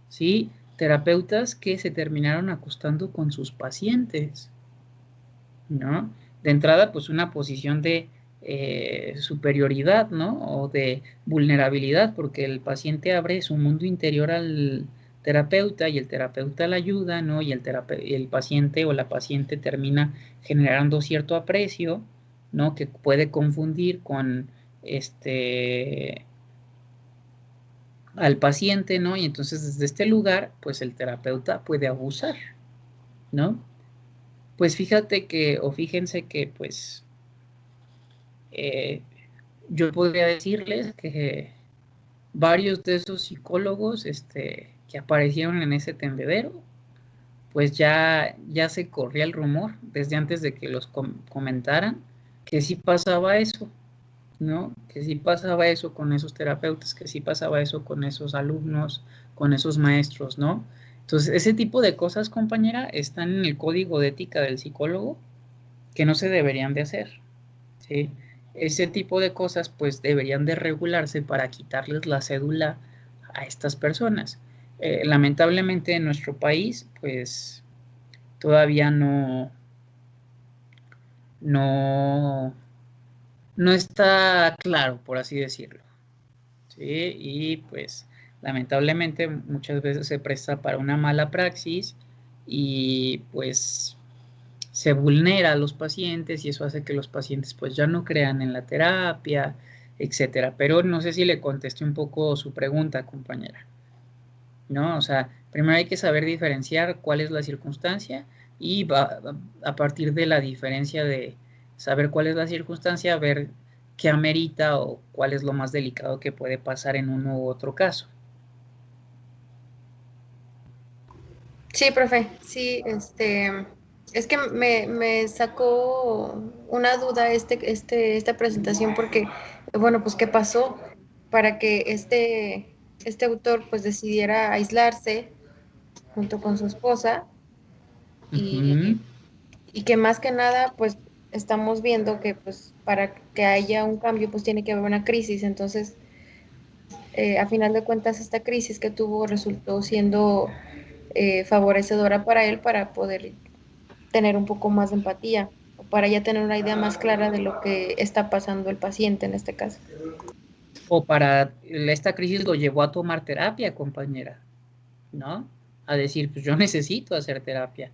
¿sí?, terapeutas que se terminaron acostando con sus pacientes, ¿no? De entrada, pues una posición de superioridad, ¿no?, o de vulnerabilidad, porque el paciente abre su mundo interior al terapeuta y el terapeuta la ayuda, ¿no?, y el paciente o la paciente termina generando cierto aprecio, ¿no?, que puede confundir con al paciente, ¿no? Y entonces desde este lugar, pues el terapeuta puede abusar, ¿no? Pues fíjense que, pues, yo podría decirles que varios de esos psicólogos que aparecieron en ese tendedero, pues ya se corría el rumor desde antes de que los comentaran, que sí pasaba eso, ¿no? Que sí pasaba eso con esos terapeutas, que sí pasaba eso con esos alumnos, con esos maestros, ¿no? Entonces, ese tipo de cosas, compañera, están en el código de ética del psicólogo que no se deberían de hacer, ¿sí? Ese tipo de cosas, pues, deberían de regularse para quitarles la cédula a estas personas. Lamentablemente, en nuestro país, pues, todavía no está claro, por así decirlo, ¿sí? Y pues lamentablemente muchas veces se presta para una mala praxis y pues se vulnera a los pacientes y eso hace que los pacientes pues ya no crean en la terapia, etcétera. Pero no sé si le contesté un poco su pregunta, compañera, ¿no? O sea, primero hay que saber diferenciar cuál es la circunstancia y a partir de la diferencia de saber cuál es la circunstancia, ver qué amerita o cuál es lo más delicado que puede pasar en uno u otro caso. Sí, profe, sí, es que me sacó una duda esta presentación porque, bueno, pues qué pasó para que este autor pues decidiera aislarse junto con su esposa y, y que más que nada pues estamos viendo que pues para que haya un cambio pues tiene que haber una crisis, entonces a final de cuentas esta crisis que tuvo resultó siendo favorecedora para él para poder tener un poco más de empatía o para ya tener una idea más clara de lo que está pasando el paciente en este caso. O para esta crisis lo llevó a tomar terapia, compañera, ¿no? A decir, pues yo necesito hacer terapia.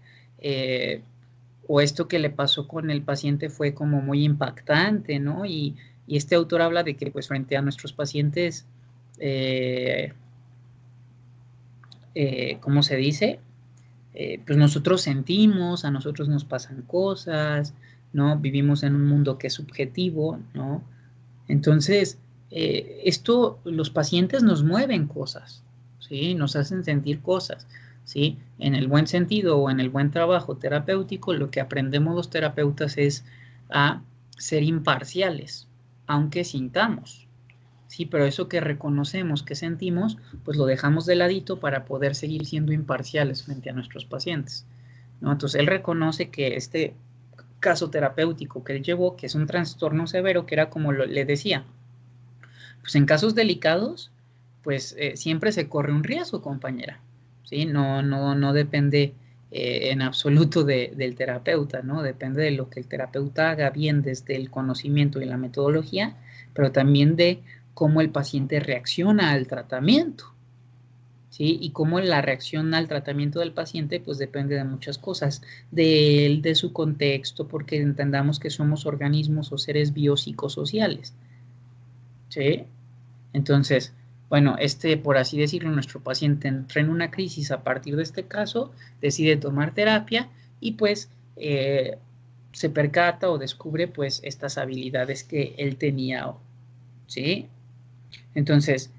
O esto que le pasó con el paciente fue como muy impactante, ¿no? Y este autor habla de que pues frente a nuestros pacientes, ¿cómo se dice? Pues nosotros sentimos, a nosotros nos pasan cosas, ¿no? Vivimos en un mundo que es subjetivo, ¿no? Entonces, los pacientes nos mueven cosas, ¿sí? Nos hacen sentir cosas, ¿sí? En el buen sentido o en el buen trabajo terapéutico, lo que aprendemos los terapeutas es a ser imparciales, aunque sintamos, ¿sí? Pero eso que reconocemos, que sentimos, pues lo dejamos de ladito para poder seguir siendo imparciales frente a nuestros pacientes, ¿no? Entonces, él reconoce que este caso terapéutico que él llevó, que es un trastorno severo, que era como le decía, pues en casos delicados, pues siempre se corre un riesgo, compañera, ¿sí? No depende en absoluto del terapeuta, ¿no? Depende de lo que el terapeuta haga bien desde el conocimiento y la metodología, pero también de cómo el paciente reacciona al tratamiento, ¿sí? Y cómo la reacción al tratamiento del paciente, pues depende de muchas cosas, de él, de su contexto, porque entendamos que somos organismos o seres biopsicosociales, ¿sí? Entonces, bueno, por así decirlo, nuestro paciente entra en una crisis a partir de este caso, decide tomar terapia y pues se percata o descubre pues estas habilidades que él tenía, ¿sí? Entonces,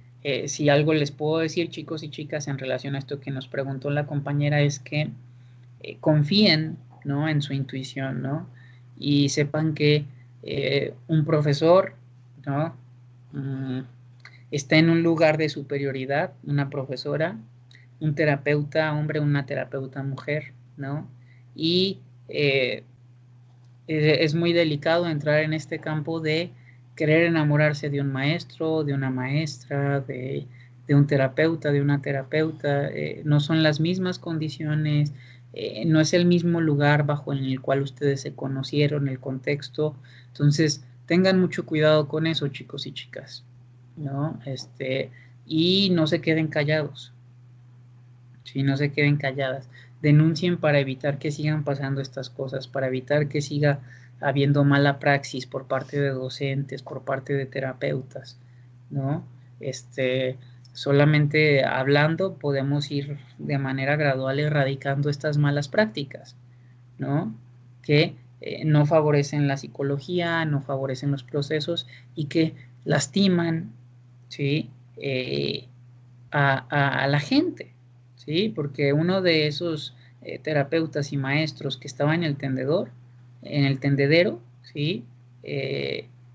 si algo les puedo decir, chicos y chicas, en relación a esto que nos preguntó la compañera, es que confíen, ¿no?, en su intuición, ¿no? Y sepan que un profesor, ¿no?, está en un lugar de superioridad, una profesora, un terapeuta hombre, una terapeuta mujer, ¿no? Y es muy delicado entrar en este campo de querer enamorarse de un maestro, de una maestra, de un terapeuta, de una terapeuta. No son las mismas condiciones, no es el mismo lugar bajo en el cual ustedes se conocieron, el contexto. Entonces, tengan mucho cuidado con eso, chicos y chicas, ¿no? Y no se queden callados, ¿sí? No se queden calladas. Denuncien para evitar que sigan pasando estas cosas, para evitar que siga habiendo mala praxis por parte de docentes, por parte de terapeutas, ¿no? Solamente hablando podemos ir de manera gradual erradicando estas malas prácticas, ¿no? Que no favorecen la psicología, no favorecen los procesos y que lastiman, ¿sí?, a la gente, ¿sí? Porque uno de esos terapeutas y maestros que estaba en el tendedero, ¿sí?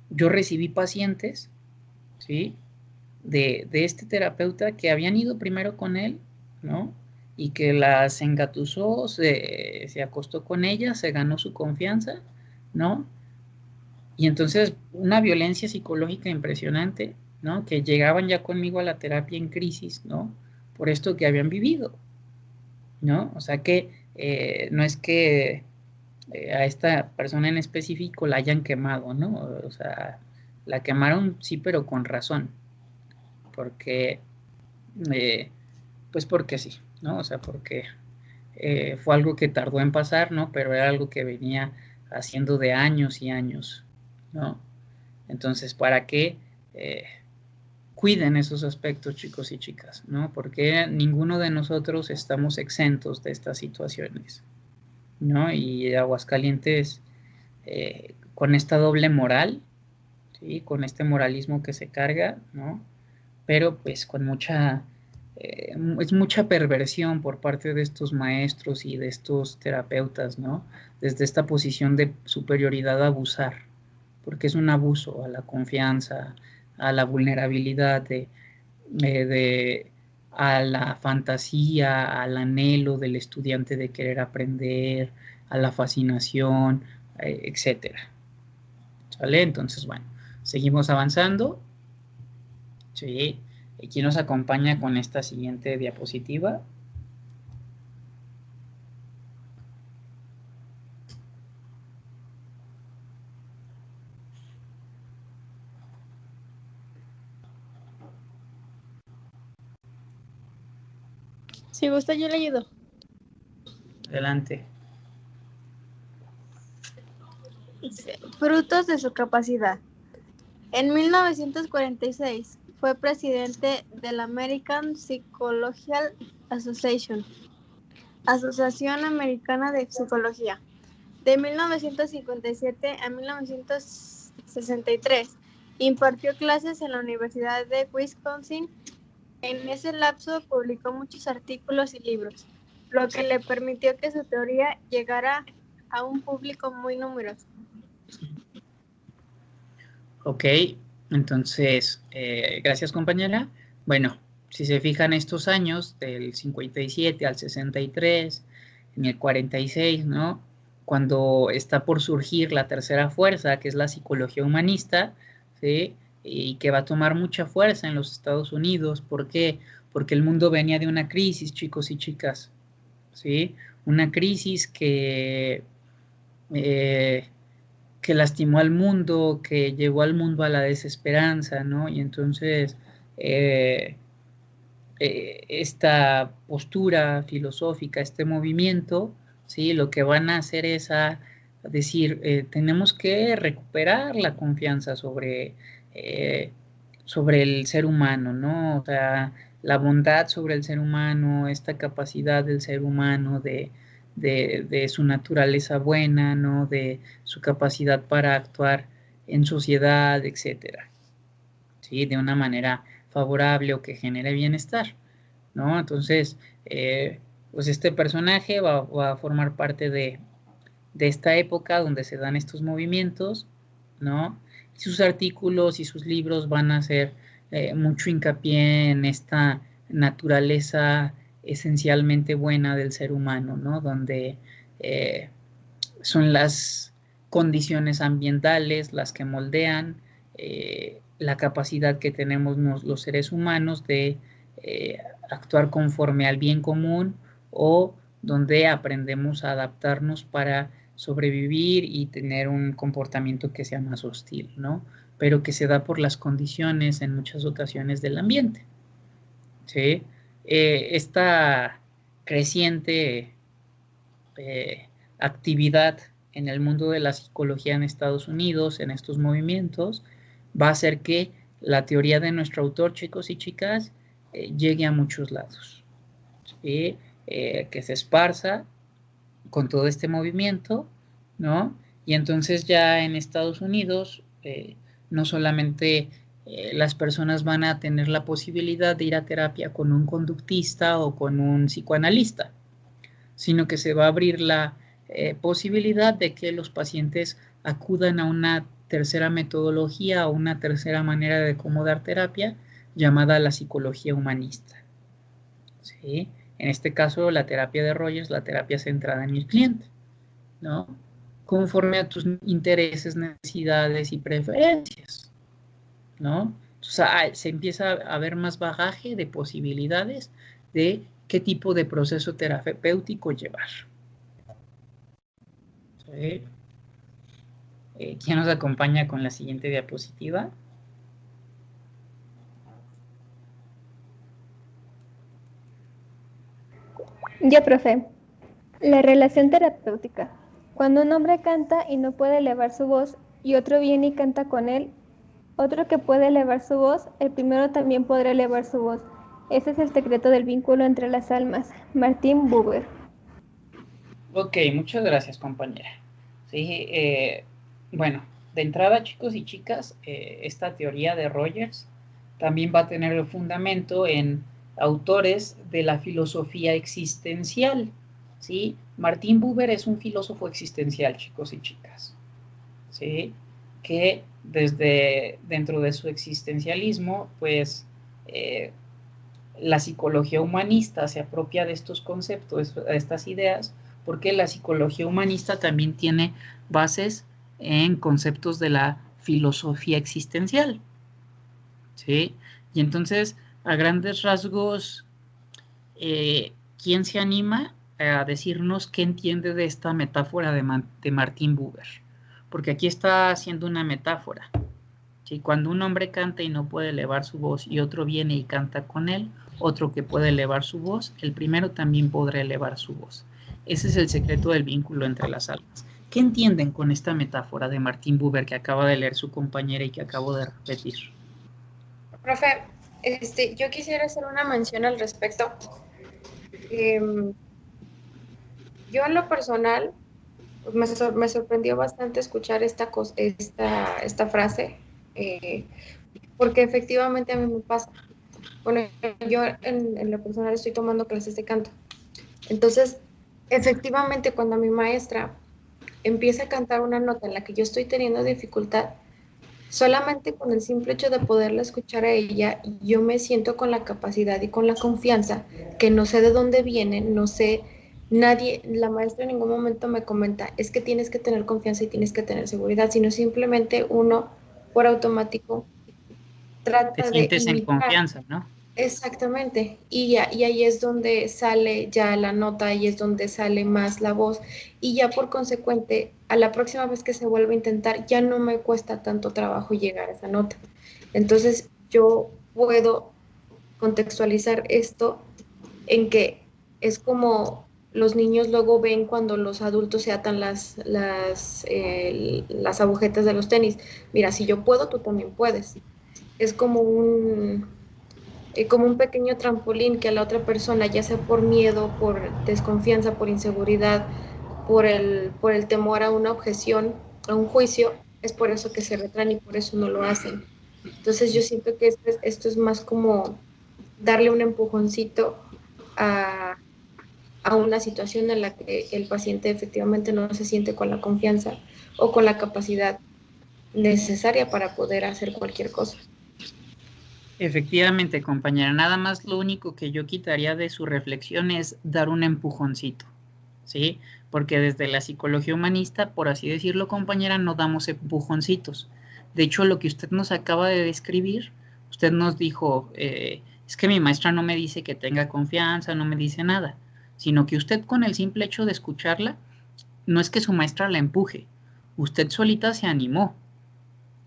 Yo recibí pacientes, ¿sí?, de este terapeuta que habían ido primero con él, ¿no? Y que las engatusó, se acostó con ellas, se ganó su confianza, ¿no? Y entonces una violencia psicológica impresionante, ¿no? Que llegaban ya conmigo a la terapia en crisis, ¿no? Por esto que habían vivido, ¿no? O sea que no es que a esta persona en específico la hayan quemado, ¿no? O sea, la quemaron sí, pero con razón, porque, pues porque sí, ¿no? O sea, porque fue algo que tardó en pasar, ¿no? Pero era algo que venía haciendo de años y años, ¿no? Entonces, para que cuiden esos aspectos, chicos y chicas, ¿no? Porque ninguno de nosotros estamos exentos de estas situaciones, ¿no? Y Aguascalientes, con esta doble moral, ¿sí?, con este moralismo que se carga, ¿no? Pero pues con es mucha perversión por parte de estos maestros y de estos terapeutas, ¿no? Desde esta posición de superioridad abusar, porque es un abuso a la confianza, a la vulnerabilidad, a la fantasía, al anhelo del estudiante de querer aprender, a la fascinación, etcétera. ¿Sale? Entonces, bueno, seguimos avanzando. Sí. ¿Quién nos acompaña con esta siguiente diapositiva? Si gusta, yo le ayudo. Adelante. Frutos de su capacidad. En 1946 fue presidente de la American Psychological Association, Asociación Americana de Psicología. De 1957 a 1963 impartió clases en la Universidad de Wisconsin. En ese lapso publicó muchos artículos y libros, lo que le permitió que su teoría llegara a un público muy numeroso. Ok, entonces, gracias, compañera. Bueno, si se fijan estos años, del 57 al 63, en el 46, ¿no? Cuando está por surgir la tercera fuerza, que es la psicología humanista, ¿sí? Y que va a tomar mucha fuerza en los Estados Unidos. ¿Por qué? Porque el mundo venía de una crisis, chicos y chicas, ¿sí? Una crisis que lastimó al mundo, que llevó al mundo a la desesperanza, ¿no? Y entonces esta postura filosófica, este movimiento, ¿sí? Lo que van a hacer es a decir, tenemos que recuperar la confianza sobre el ser humano, ¿no? O sea, la bondad sobre el ser humano, esta capacidad del ser humano de su naturaleza buena, ¿no? De su capacidad para actuar en sociedad, etcétera, ¿sí? De una manera favorable o que genere bienestar, ¿no? Entonces, pues este personaje va a formar parte de esta época donde se dan estos movimientos, ¿no? Y sus artículos y sus libros van a hacer mucho hincapié en esta naturaleza esencialmente buena del ser humano, ¿no? Donde son las condiciones ambientales las que moldean la capacidad que tenemos los seres humanos de actuar conforme al bien común, o donde aprendemos a adaptarnos para sobrevivir y tener un comportamiento que sea más hostil, ¿no? Pero que se da por las condiciones en muchas ocasiones del ambiente, ¿sí? Esta creciente actividad en el mundo de la psicología en Estados Unidos, en estos movimientos, va a hacer que la teoría de nuestro autor, chicos y chicas, llegue a muchos lados, ¿sí? Que se esparza con todo este movimiento, ¿no? Y entonces ya en Estados Unidos, no solamente las personas van a tener la posibilidad de ir a terapia con un conductista o con un psicoanalista, sino que se va a abrir la posibilidad de que los pacientes acudan a una tercera metodología o una tercera manera de cómo dar terapia, llamada la psicología humanista, ¿sí? En este caso, la terapia de Rogers, la terapia centrada en el cliente, ¿no? Conforme a tus intereses, necesidades y preferencias, ¿no? Entonces, se empieza a ver más bagaje de posibilidades de qué tipo de proceso terapéutico llevar. ¿Sí? ¿Quién nos acompaña con la siguiente diapositiva? Ya, profe. La relación terapéutica. Cuando un hombre canta y no puede elevar su voz y otro viene y canta con él, otro que puede elevar su voz, el primero también podrá elevar su voz. Ese es el secreto del vínculo entre las almas. Martin Buber. Ok, muchas gracias, compañera. Sí, bueno, de entrada, chicos y chicas, esta teoría de Rogers también va a tener el fundamento en autores de la filosofía existencial, ¿sí? Martin Buber es un filósofo existencial, chicos y chicas, ¿sí? Que desde dentro de su existencialismo, pues, la psicología humanista se apropia de estos conceptos, de estas ideas, porque la psicología humanista también tiene bases en conceptos de la filosofía existencial, ¿sí? Y entonces, a grandes rasgos, ¿quién se anima a decirnos qué entiende de esta metáfora de Martin Buber? Porque aquí está haciendo una metáfora, ¿sí? Cuando un hombre canta y no puede elevar su voz y otro viene y canta con él, otro que puede elevar su voz, el primero también podrá elevar su voz. Ese es el secreto del vínculo entre las almas. ¿Qué entienden con esta metáfora de Martin Buber que acaba de leer su compañera y que acabo de repetir? Profe, yo quisiera hacer una mención al respecto. Yo en lo personal me sorprendió bastante escuchar esta frase, porque efectivamente a mí me pasa. Bueno, yo en lo personal estoy tomando clases de canto. Entonces, efectivamente, cuando mi maestra empieza a cantar una nota en la que yo estoy teniendo dificultad, solamente con el simple hecho de poderla escuchar a ella, yo me siento con la capacidad y con la confianza, que no sé de dónde viene, no sé, nadie, la maestra en ningún momento me comenta, es que tienes que tener confianza y tienes que tener seguridad, sino simplemente uno, por automático, Te trata de sientes en imitar. confianza, ¿no? Exactamente, y ahí es donde sale ya la nota, y es donde sale más la voz, y ya por consecuente, a la próxima vez que se vuelve a intentar, ya no me cuesta tanto trabajo llegar a esa nota. Entonces yo puedo contextualizar esto en que es como los niños luego ven cuando los adultos se atan las agujetas de los tenis. Mira, si yo puedo, tú también puedes. Es como un pequeño trampolín que a la otra persona, ya sea por miedo, por desconfianza, por inseguridad, por el temor a una objeción, a un juicio, es por eso que se retraen y por eso no lo hacen. Entonces yo siento que esto es más como darle un empujoncito a una situación en la que el paciente efectivamente no se siente con la confianza o con la capacidad necesaria para poder hacer cualquier cosa. Efectivamente, compañera, nada más lo único que yo quitaría de su reflexión es dar un empujoncito, ¿sí? Porque desde la psicología humanista, por así decirlo, compañera, no damos empujoncitos. De hecho, lo que usted nos acaba de describir, usted nos dijo, es que mi maestra no me dice que tenga confianza, no me dice nada, sino que usted con el simple hecho de escucharla, no es que su maestra la empuje, usted solita se animó,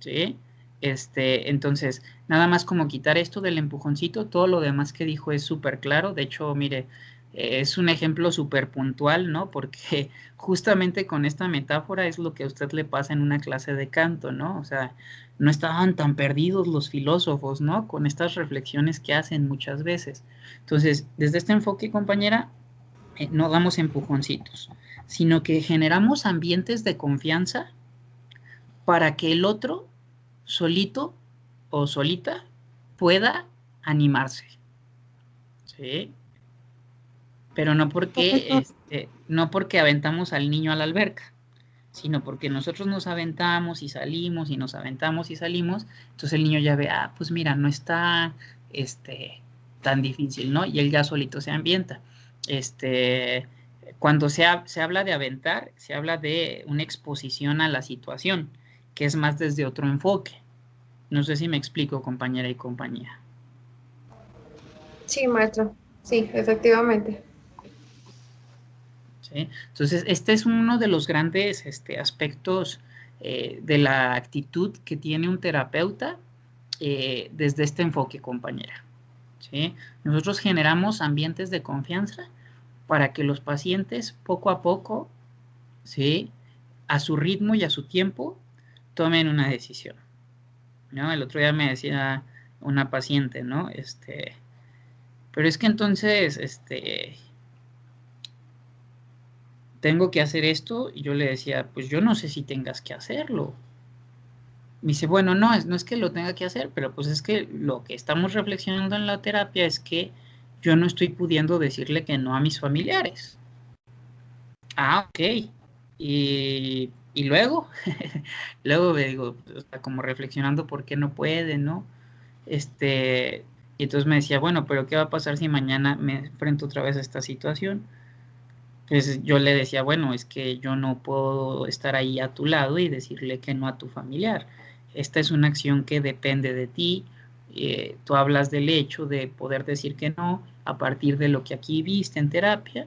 ¿sí? Entonces, nada más como quitar esto del empujoncito, todo lo demás que dijo es súper claro. De hecho, mire, es un ejemplo súper puntual, ¿no? Porque justamente con esta metáfora es lo que a usted le pasa en una clase de canto, ¿no? O sea, no estaban tan perdidos los filósofos, ¿no? Con estas reflexiones que hacen muchas veces. Entonces, desde este enfoque, compañera, no damos empujoncitos, sino que generamos ambientes de confianza para que el otro solito o solita pueda animarse, ¿sí? Pero no porque aventamos al niño a la alberca, sino porque nosotros nos aventamos y salimos y nos aventamos y salimos, entonces el niño ya ve, pues mira, no está tan difícil, ¿no? Y él ya solito se ambienta. Cuando se habla de aventar, se habla de una exposición a la situación, que es más desde otro enfoque. No sé si me explico, compañera y compañía. Sí, maestra. Sí, efectivamente. ¿Sí? Entonces, este es uno de los grandes aspectos de la actitud que tiene un terapeuta desde este enfoque, compañera. ¿Sí? Nosotros generamos ambientes de confianza para que los pacientes poco a poco, ¿sí?, a su ritmo y a su tiempo, tomen una decisión, ¿no? El otro día me decía una paciente, ¿no? Pero es que entonces, tengo que hacer esto, y yo le decía, pues yo no sé si tengas que hacerlo. Me dice, bueno, no es que lo tenga que hacer, pero pues es que lo que estamos reflexionando en la terapia es que yo no estoy pudiendo decirle que no a mis familiares. Ok. Y luego, luego me digo, como reflexionando por qué no puede, ¿no? Y entonces me decía, bueno, pero ¿qué va a pasar si mañana me enfrento otra vez a esta situación? Pues yo le decía, bueno, es que yo no puedo estar ahí a tu lado y decirle que no a tu familiar. Esta es una acción que depende de ti. Tú hablas del hecho de poder decir que no a partir de lo que aquí viste en terapia,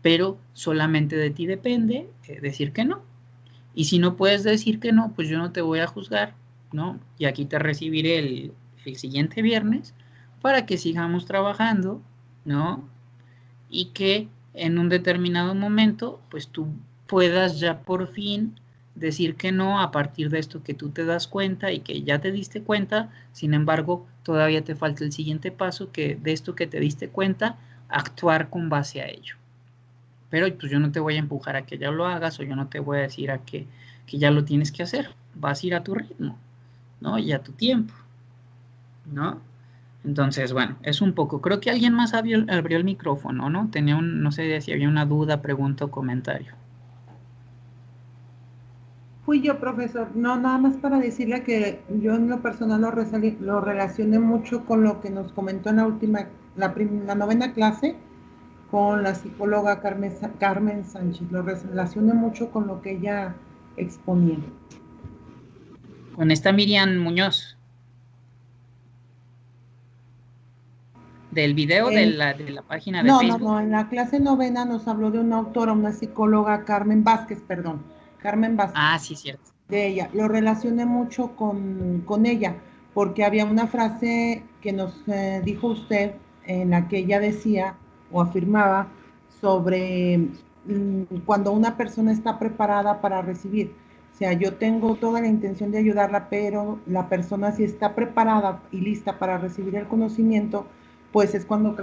pero solamente de ti depende decir que no. Y si no puedes decir que no, pues yo no te voy a juzgar, ¿no? Y aquí te recibiré el siguiente viernes para que sigamos trabajando, ¿no? Y que en un determinado momento, pues tú puedas ya por fin decir que no a partir de esto que tú te das cuenta y que ya te diste cuenta. Sin embargo, todavía te falta el siguiente paso, que de esto que te diste cuenta, actuar con base a ello. Pero pues yo no te voy a empujar a que ya lo hagas, o yo no te voy a decir a que ya lo tienes que hacer. Vas a ir a tu ritmo, ¿no? Y a tu tiempo, ¿no? Entonces, bueno, es un poco. Creo que alguien más abrió el micrófono, ¿no? No sé si había una duda, pregunta o comentario. Fui yo, profesor. No, nada más para decirle que yo en lo personal lo relacioné mucho con lo que nos comentó en la novena clase con la psicóloga Carmen Sánchez. Lo relacioné mucho con lo que ella exponía. Con esta Miriam Muñoz. ¿Del video de la página de Facebook? No, en la clase novena nos habló de una autora, una psicóloga, Carmen Vázquez. Ah, sí, cierto. De ella. Lo relacioné mucho con ella, porque había una frase que nos dijo usted en la que ella decía o afirmaba sobre cuando una persona está preparada para recibir. O sea, yo tengo toda la intención de ayudarla, pero la persona si está preparada y lista para recibir el conocimiento, pues es cuando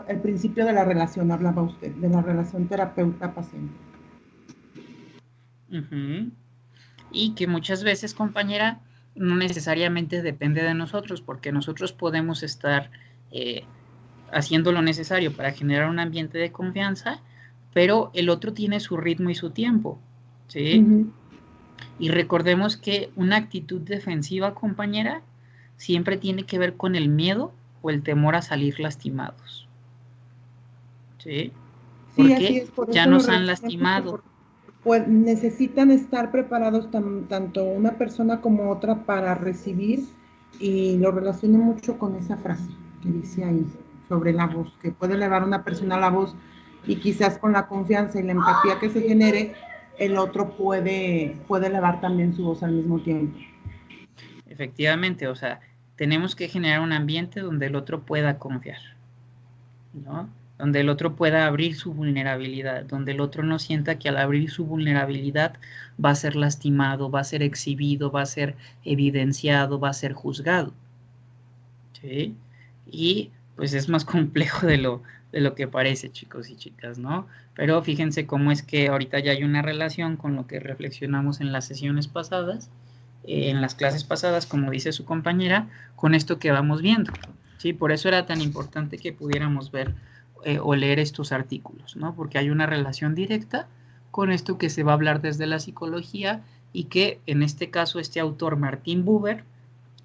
el principio de la relación, hablaba usted, de la relación terapeuta-paciente. Y que muchas veces, compañera, no necesariamente depende de nosotros, porque nosotros podemos estar haciendo lo necesario para generar un ambiente de confianza, pero el otro tiene su ritmo y su tiempo, ¿sí? Y recordemos que una actitud defensiva, compañera, siempre tiene que ver con el miedo o el temor a salir lastimados, ¿sí? Porque así es, por ya eso nos han lastimado. Pues necesitan estar preparados tanto una persona como otra para recibir, y lo relaciono mucho con esa frase que dice ahí sobre la voz, que puede elevar una persona la voz y quizás con la confianza y la empatía que se genere, el otro puede elevar también su voz al mismo tiempo. Efectivamente, o sea, tenemos que generar un ambiente donde el otro pueda confiar, ¿no? Donde el otro pueda abrir su vulnerabilidad, donde el otro no sienta que al abrir su vulnerabilidad va a ser lastimado, va a ser exhibido, va a ser evidenciado, va a ser juzgado, ¿sí? Y pues es más complejo de lo que parece, chicos y chicas, ¿no? Pero fíjense cómo es que ahorita ya hay una relación con lo que reflexionamos en las sesiones pasadas, en las clases pasadas, como dice su compañera, con esto que vamos viendo, ¿sí? Por eso era tan importante que pudiéramos ver o leer estos artículos, ¿no? Porque hay una relación directa con esto que se va a hablar desde la psicología y que en este caso este autor Martin Buber,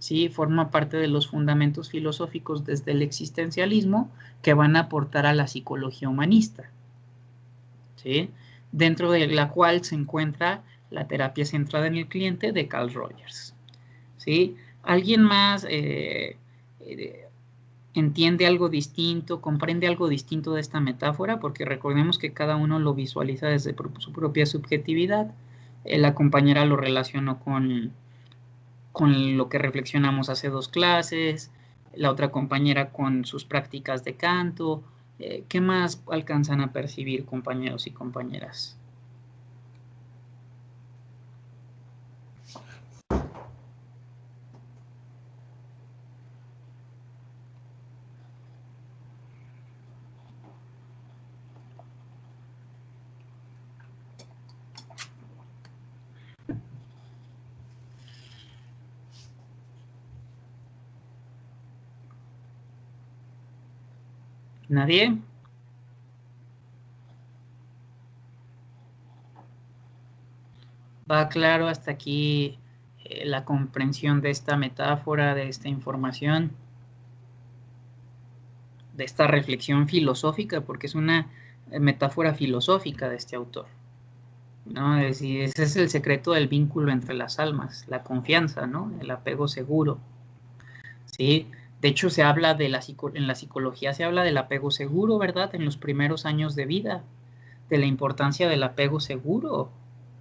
¿sí? Forma parte de los fundamentos filosóficos desde el existencialismo que van a aportar a la psicología humanista, ¿sí? Dentro de la cual se encuentra la terapia centrada en el cliente de Carl Rogers, ¿sí? ¿Alguien más entiende algo distinto, comprende algo distinto de esta metáfora? Porque recordemos que cada uno lo visualiza desde su propia subjetividad. La compañera lo relacionó con lo que reflexionamos hace 2 clases, la otra compañera con sus prácticas de canto. ¿Qué más alcanzan a percibir, compañeros y compañeras? ¿Nadie? ¿Va claro hasta aquí la comprensión de esta metáfora, de esta información, de esta reflexión filosófica? Porque es una metáfora filosófica de este autor, ¿no? Es decir, ese es el secreto del vínculo entre las almas, la confianza, ¿no? El apego seguro, ¿sí? De hecho, se habla en la psicología se habla del apego seguro, ¿verdad? En los primeros años de vida, de la importancia del apego seguro,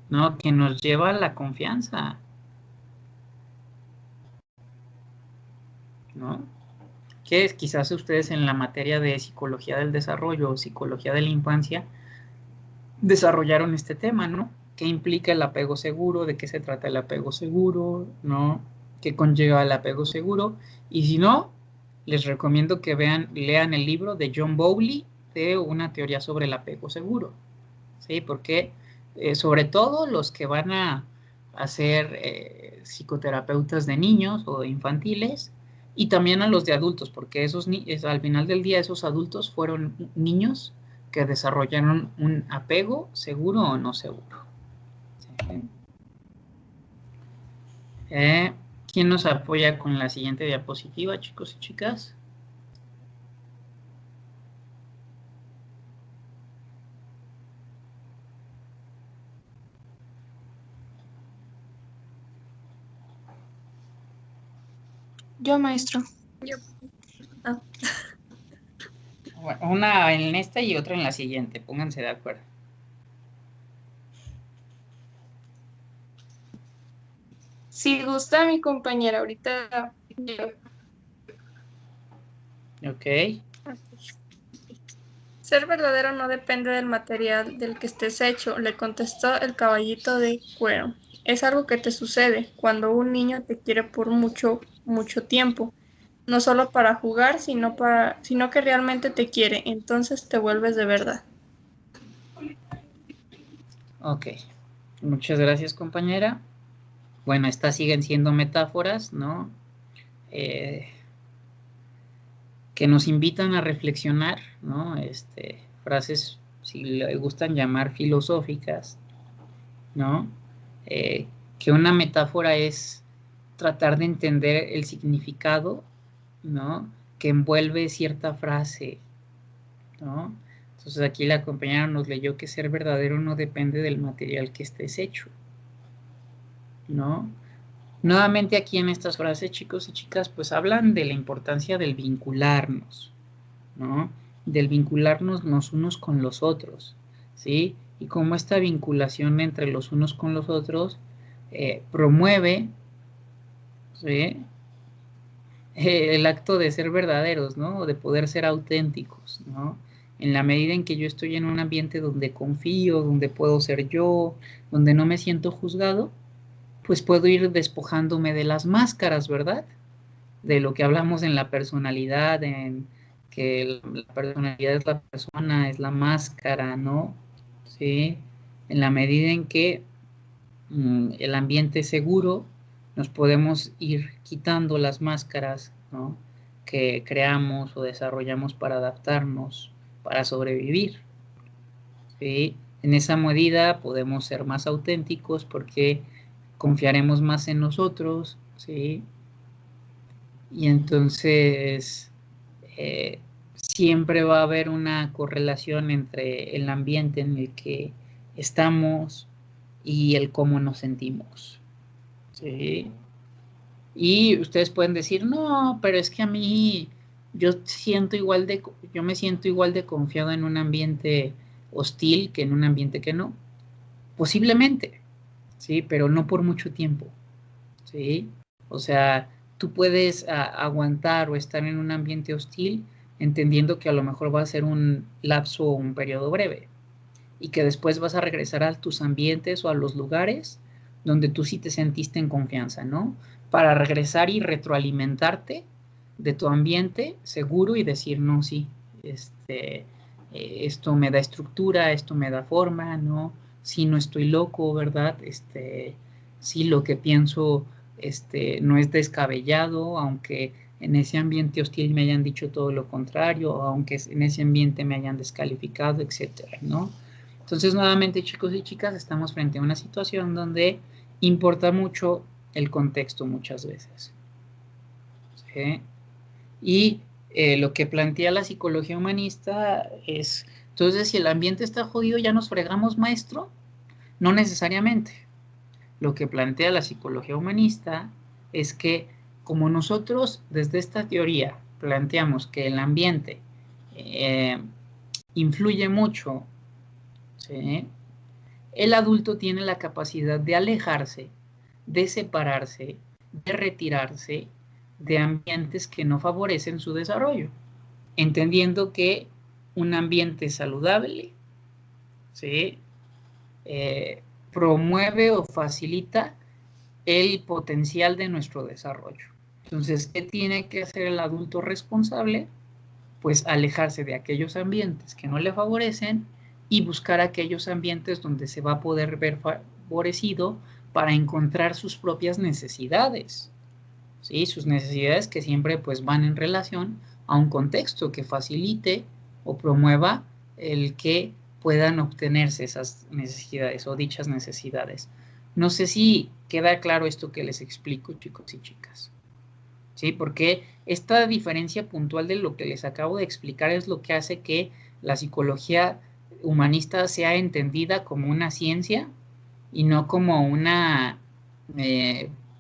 ¿no? Que nos lleva a la confianza, ¿no? Que quizás ustedes en la materia de psicología del desarrollo o psicología de la infancia desarrollaron este tema, ¿no? ¿Qué implica el apego seguro? ¿De qué se trata el apego seguro? ¿No? ¿Qué conlleva el apego seguro? Y si no, les recomiendo que lean el libro de John Bowlby de Una teoría sobre el apego seguro, ¿sí? Porque sobre todo los que van a ser psicoterapeutas de niños o de infantiles, y también a los de adultos, porque al final del día esos adultos fueron niños que desarrollaron un apego seguro o no seguro. ¿Sí? ¿Quién nos apoya con la siguiente diapositiva, chicos y chicas? Yo, maestro. Yo. Una en esta y otra en la siguiente, pónganse de acuerdo. Si gusta mi compañera, ahorita Ok. Ser verdadero no depende del material del que estés hecho, le contestó el caballito de cuero. Es algo que te sucede cuando un niño te quiere por mucho, mucho tiempo. No solo para jugar, sino que realmente te quiere. Entonces te vuelves de verdad. Ok. Muchas gracias, compañera. Bueno, estas siguen siendo metáforas, ¿no? Que nos invitan a reflexionar, ¿no? Frases, si le gustan llamar filosóficas, ¿no? Que una metáfora es tratar de entender el significado, ¿no? Que envuelve cierta frase, ¿no? Entonces aquí la compañera nos leyó que ser verdadero no depende del material que estés hecho, ¿no? Nuevamente aquí en estas frases, chicos y chicas, pues hablan de la importancia del vincularnos, ¿no? Del vincularnos los unos con los otros, ¿sí? Y cómo esta vinculación entre los unos con los otros promueve, ¿sí? El acto de ser verdaderos, ¿no? De poder ser auténticos, ¿no? En la medida en que yo estoy en un ambiente donde confío, donde puedo ser yo, donde no me siento juzgado, pues puedo ir despojándome de las máscaras, ¿verdad? De lo que hablamos en la personalidad, en que la personalidad es la persona, es la máscara, ¿no? ¿Sí? En la medida en que el ambiente es seguro, nos podemos ir quitando las máscaras, ¿no? Que creamos o desarrollamos para adaptarnos, para sobrevivir, ¿sí? En esa medida podemos ser más auténticos porque confiaremos más en nosotros, ¿sí? Y entonces siempre va a haber una correlación entre el ambiente en el que estamos y el cómo nos sentimos, ¿sí? Y ustedes pueden decir, no, pero es que a mí yo me siento igual de confiado en un ambiente hostil que en un ambiente que no. Posiblemente, ¿sí? Pero no por mucho tiempo, ¿sí? O sea, tú puedes aguantar o estar en un ambiente hostil entendiendo que a lo mejor va a ser un lapso o un periodo breve y que después vas a regresar a tus ambientes o a los lugares donde tú sí te sentiste en confianza, ¿no? Para regresar y retroalimentarte de tu ambiente seguro y decir, no, sí, esto me da estructura, esto me da forma, ¿no? Sí, no estoy loco, ¿verdad? Sí, lo que pienso no es descabellado, aunque en ese ambiente hostil me hayan dicho todo lo contrario, aunque en ese ambiente me hayan descalificado, etcétera, ¿no? Entonces, nuevamente, chicos y chicas, estamos frente a una situación donde importa mucho el contexto muchas veces, ¿sí? Y lo que plantea la psicología humanista es, entonces, si el ambiente está jodido, ¿ya nos fregamos, maestro? No necesariamente. Lo que plantea la psicología humanista es que, como nosotros desde esta teoría planteamos que el ambiente influye mucho, ¿sí? El adulto tiene la capacidad de alejarse, de separarse, de retirarse de ambientes que no favorecen su desarrollo, entendiendo que un ambiente saludable, ¿sí? Promueve o facilita el potencial de nuestro desarrollo. Entonces, ¿qué tiene que hacer el adulto responsable? Pues alejarse de aquellos ambientes que no le favorecen y buscar aquellos ambientes donde se va a poder ver favorecido para encontrar sus propias necesidades, ¿sí? Sus necesidades que siempre pues van en relación a un contexto que facilite o promueva el que puedan obtenerse esas necesidades o dichas necesidades. No sé si queda claro esto que les explico, chicos y chicas, ¿sí? Porque esta diferencia puntual de lo que les acabo de explicar es lo que hace que la psicología humanista sea entendida como una ciencia y no como una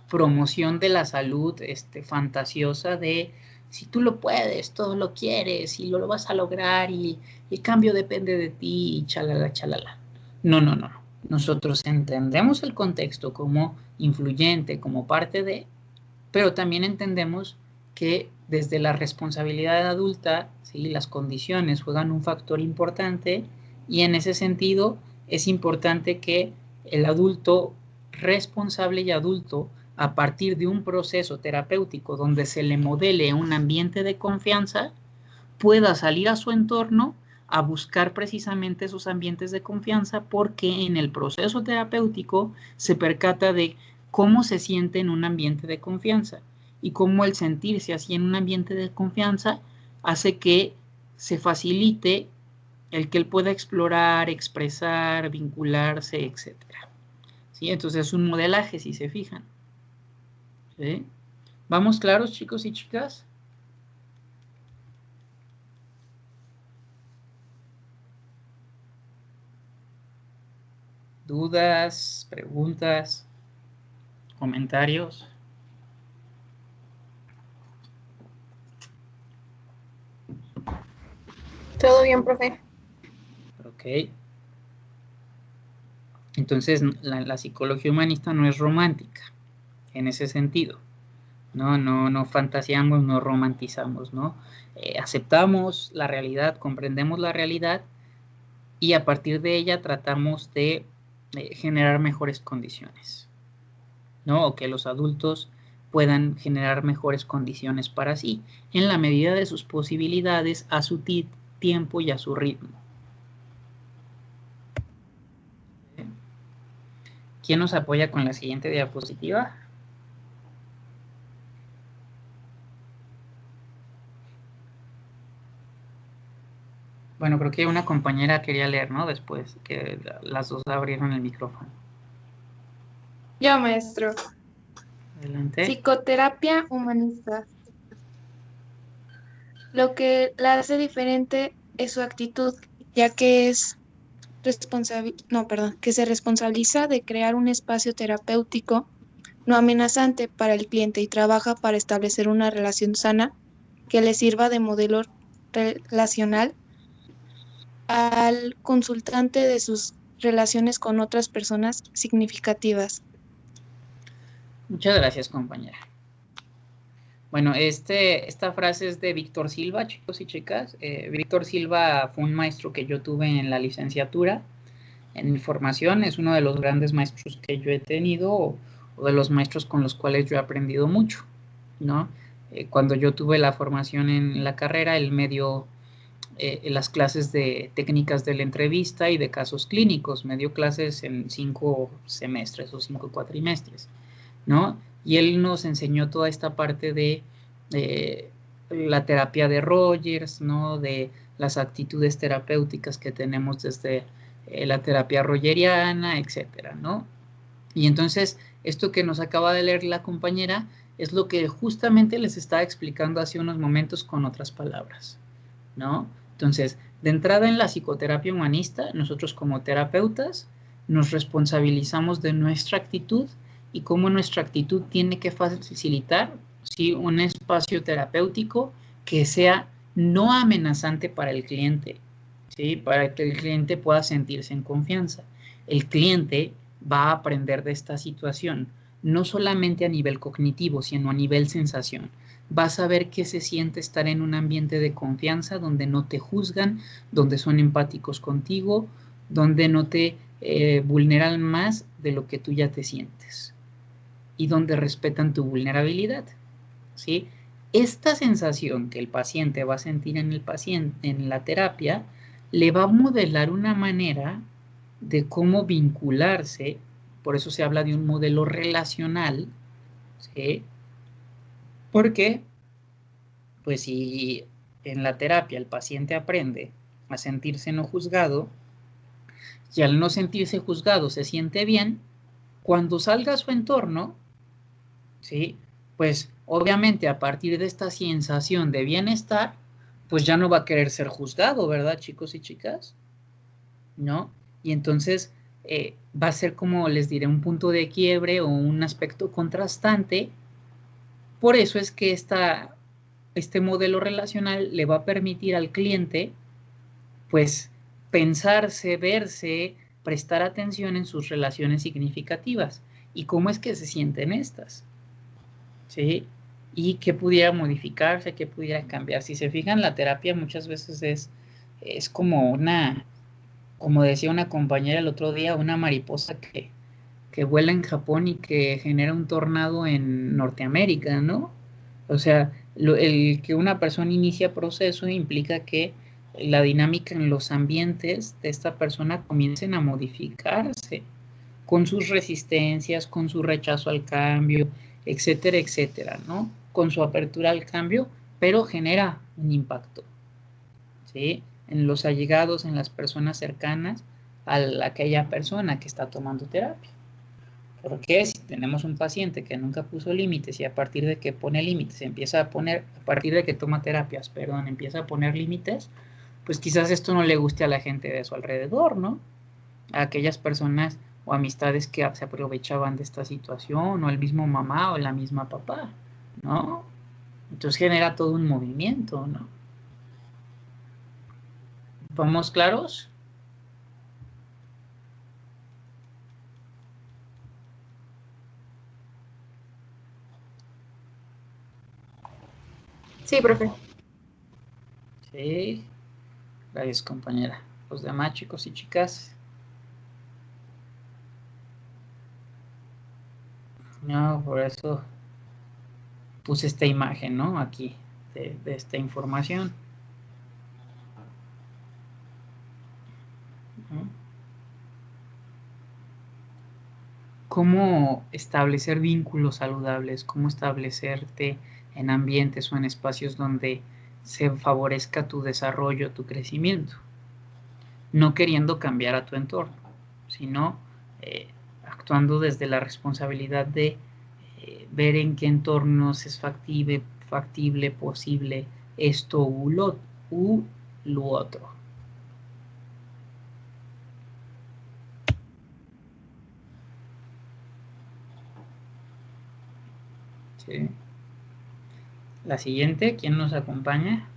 promoción de la salud fantasiosa de si tú lo puedes, todo lo quieres y lo vas a lograr y el cambio depende de ti y chalala, chalala. No, no, no. Nosotros entendemos el contexto como influyente, como parte de, pero también entendemos que desde la responsabilidad adulta, ¿sí?, las condiciones juegan un factor importante, y en ese sentido es importante que el adulto responsable y adulto, a partir de un proceso terapéutico donde se le modele un ambiente de confianza, pueda salir a su entorno a buscar precisamente esos ambientes de confianza, porque en el proceso terapéutico se percata de cómo se siente en un ambiente de confianza, y cómo el sentirse así en un ambiente de confianza hace que se facilite el que él pueda explorar, expresar, vincularse, etc. ¿Sí? Entonces es un modelaje, si se fijan. ¿Sí? ¿Vamos claros, chicos y chicas? ¿Dudas, preguntas, comentarios? Todo bien, profe. Ok. Entonces, la psicología humanista no es romántica, en ese sentido. No fantaseamos, no romantizamos, ¿no? Aceptamos la realidad, comprendemos la realidad, y a partir de ella tratamos de generar mejores condiciones, ¿no? O que los adultos puedan generar mejores condiciones para sí, en la medida de sus posibilidades, a su tiempo y a su ritmo. ¿Quién nos apoya con la siguiente diapositiva? Bueno, creo que una compañera quería leer, ¿no? Después que las dos abrieron el micrófono. Yo, maestro. Adelante. Psicoterapia humanista. Lo que la hace diferente es su actitud, ya que es que se responsabiliza de crear un espacio terapéutico no amenazante para el cliente y trabaja para establecer una relación sana que le sirva de modelo relacional al consultante de sus relaciones con otras personas significativas. Muchas gracias, compañera. Bueno, esta frase es de Víctor Silva, chicos y chicas. Víctor Silva fue un maestro que yo tuve en la licenciatura en mi formación. Es uno de los grandes maestros que yo he tenido, o de los maestros con los cuales yo he aprendido mucho, ¿no? Cuando yo tuve la formación en la carrera, él me dio las clases de técnicas de la entrevista y de casos clínicos. Me dio clases en 5 semestres o 5 cuatrimestres, ¿no? Y él nos enseñó toda esta parte de la terapia de Rogers, ¿no? De las actitudes terapéuticas que tenemos desde la terapia rogeriana, etcétera, ¿no? Y entonces, esto que nos acaba de leer la compañera es lo que justamente les estaba explicando hace unos momentos con otras palabras, ¿no? Entonces, de entrada en la psicoterapia humanista, nosotros como terapeutas nos responsabilizamos de nuestra actitud y cómo nuestra actitud tiene que facilitar, ¿sí?, un espacio terapéutico que sea no amenazante para el cliente, ¿sí?, para que el cliente pueda sentirse en confianza. El cliente va a aprender de esta situación, no solamente a nivel cognitivo, sino a nivel sensación. Vas a ver qué se siente estar en un ambiente de confianza donde no te juzgan, donde son empáticos contigo, donde no te vulneran más de lo que tú ya te sientes y donde respetan tu vulnerabilidad, ¿sí? Esta sensación que el paciente va a sentir en la terapia le va a modelar una manera de cómo vincularse. Por eso se habla de un modelo relacional, ¿sí? Porque, pues si en la terapia el paciente aprende a sentirse no juzgado, y al no sentirse juzgado se siente bien, cuando salga a su entorno, ¿sí?, pues obviamente a partir de esta sensación de bienestar, pues ya no va a querer ser juzgado, ¿verdad, chicos y chicas? ¿No? Y entonces va a ser, como les diré, un punto de quiebre o un aspecto contrastante. Por eso es que este modelo relacional le va a permitir al cliente, pues, pensarse, verse, prestar atención en sus relaciones significativas. ¿Y cómo es que se sienten estas? ¿sí? Y qué pudiera modificarse, qué pudiera cambiar. Si se fijan, la terapia muchas veces es como una, como decía una compañera el otro día, una mariposa que vuela en Japón y que genera un tornado en Norteamérica, ¿no? O sea, el que una persona inicia proceso implica que la dinámica en los ambientes de esta persona comiencen a modificarse con sus resistencias, con su rechazo al cambio, etcétera, etcétera, ¿no? Con su apertura al cambio, pero genera un impacto, ¿sí? En los allegados, en las personas cercanas a aquella persona que está tomando terapia. Porque si tenemos un paciente que nunca puso límites y a partir de que pone límites empieza a poner, a partir de que toma terapias, perdón, empieza a poner límites, pues quizás esto no le guste a la gente de su alrededor, ¿no? A aquellas personas o amistades que se aprovechaban de esta situación, o el mismo mamá o la misma papá, ¿no? Entonces genera todo un movimiento, ¿no? ¿Vamos claros? Sí, profe. Sí. Gracias, compañera. Los demás, chicos y chicas. No, por eso puse esta imagen, ¿no? Aquí, de esta información. Cómo establecer vínculos saludables, cómo establecerte en ambientes o en espacios donde se favorezca tu desarrollo, tu crecimiento. No queriendo cambiar a tu entorno, sino actuando desde la responsabilidad de ver en qué entornos es factible, posible esto u lo otro. ¿Sí? La siguiente, ¿quién nos acompaña?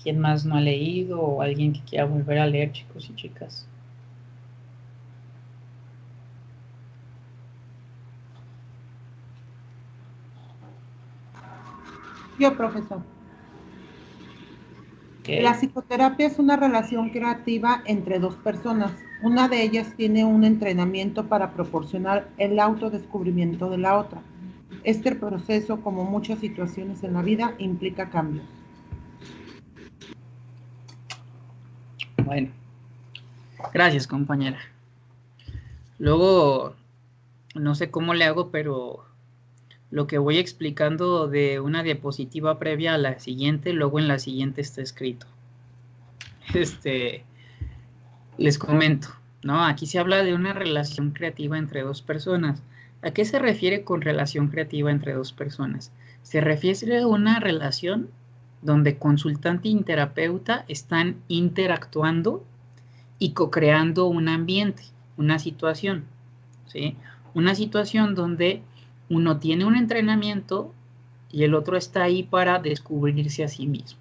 ¿Quién más no ha leído o alguien que quiera volver a leer, chicos y chicas? Yo, profesor. ¿Qué? La psicoterapia es una relación creativa entre dos personas. Una de ellas tiene un entrenamiento para proporcionar el autodescubrimiento de la otra. Este proceso, como muchas situaciones en la vida, implica cambios. Bueno, gracias, compañera. Luego, no sé cómo le hago, pero lo que voy explicando de una diapositiva previa a la siguiente, luego en la siguiente está escrito. Les comento, ¿no? Aquí se habla de una relación creativa entre dos personas. ¿A qué se refiere con relación creativa entre dos personas? Se refiere a una relación donde consultante y terapeuta están interactuando y co-creando un ambiente, una situación, ¿sí? Una situación donde uno tiene un entrenamiento y el otro está ahí para descubrirse a sí mismo,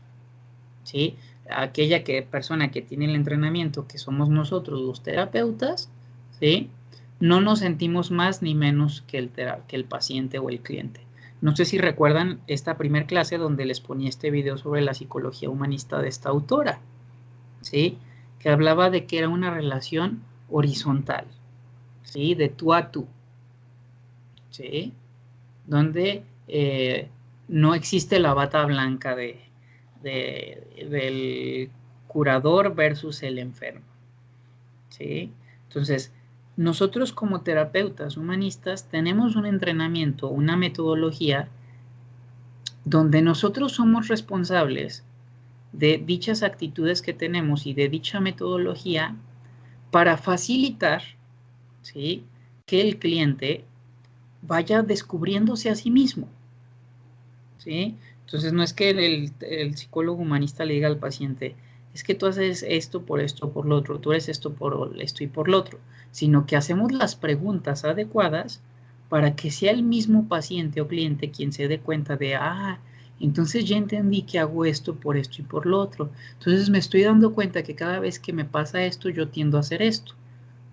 ¿sí? Aquella persona que tiene el entrenamiento, que somos nosotros los terapeutas, ¿sí? No nos sentimos más ni menos que el paciente o el cliente. No sé si recuerdan esta primer clase donde les ponía este video sobre la psicología humanista de esta autora, ¿sí? Que hablaba de que era una relación horizontal, ¿sí? De tú a tú, ¿sí? Donde no existe la bata blanca del curador versus el enfermo, ¿sí? Entonces, nosotros como terapeutas humanistas tenemos un entrenamiento, una metodología donde nosotros somos responsables de dichas actitudes que tenemos y de dicha metodología para facilitar, ¿sí?, que el cliente vaya descubriéndose a sí mismo, ¿sí? Entonces no es que el psicólogo humanista le diga al paciente, es que tú haces esto, por lo otro, tú eres esto por esto y por lo otro, sino que hacemos las preguntas adecuadas para que sea el mismo paciente o cliente quien se dé cuenta de, entonces ya entendí que hago esto y por lo otro. Entonces me estoy dando cuenta que cada vez que me pasa esto, yo tiendo a hacer esto,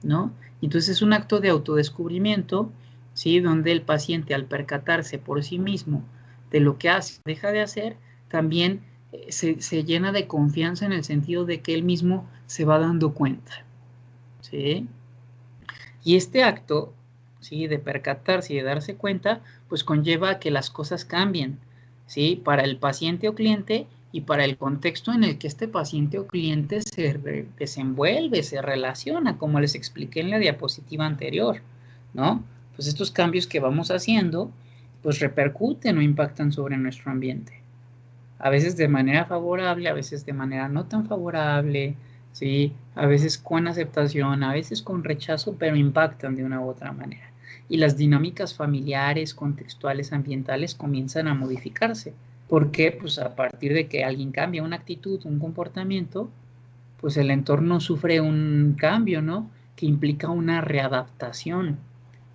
¿no? Entonces es un acto de autodescubrimiento, ¿sí? Donde el paciente, al percatarse por sí mismo de lo que hace, deja de hacer, también se llena de confianza en el sentido de que él mismo se va dando cuenta, ¿sí? Y este acto, ¿sí? De percatarse y de darse cuenta, pues conlleva a que las cosas cambien, ¿sí? Para el paciente o cliente y para el contexto en el que este paciente o cliente se desenvuelve, se relaciona, como les expliqué en la diapositiva anterior, ¿no? Pues estos cambios que vamos haciendo, pues repercuten o impactan sobre nuestro ambiente. A veces de manera favorable, a veces de manera no tan favorable, ¿sí? A veces con aceptación, a veces con rechazo, pero impactan de una u otra manera. Y las dinámicas familiares, contextuales, ambientales comienzan a modificarse. ¿Por qué? Pues a partir de que alguien cambia una actitud, un comportamiento, pues el entorno sufre un cambio, ¿no? Que implica una readaptación,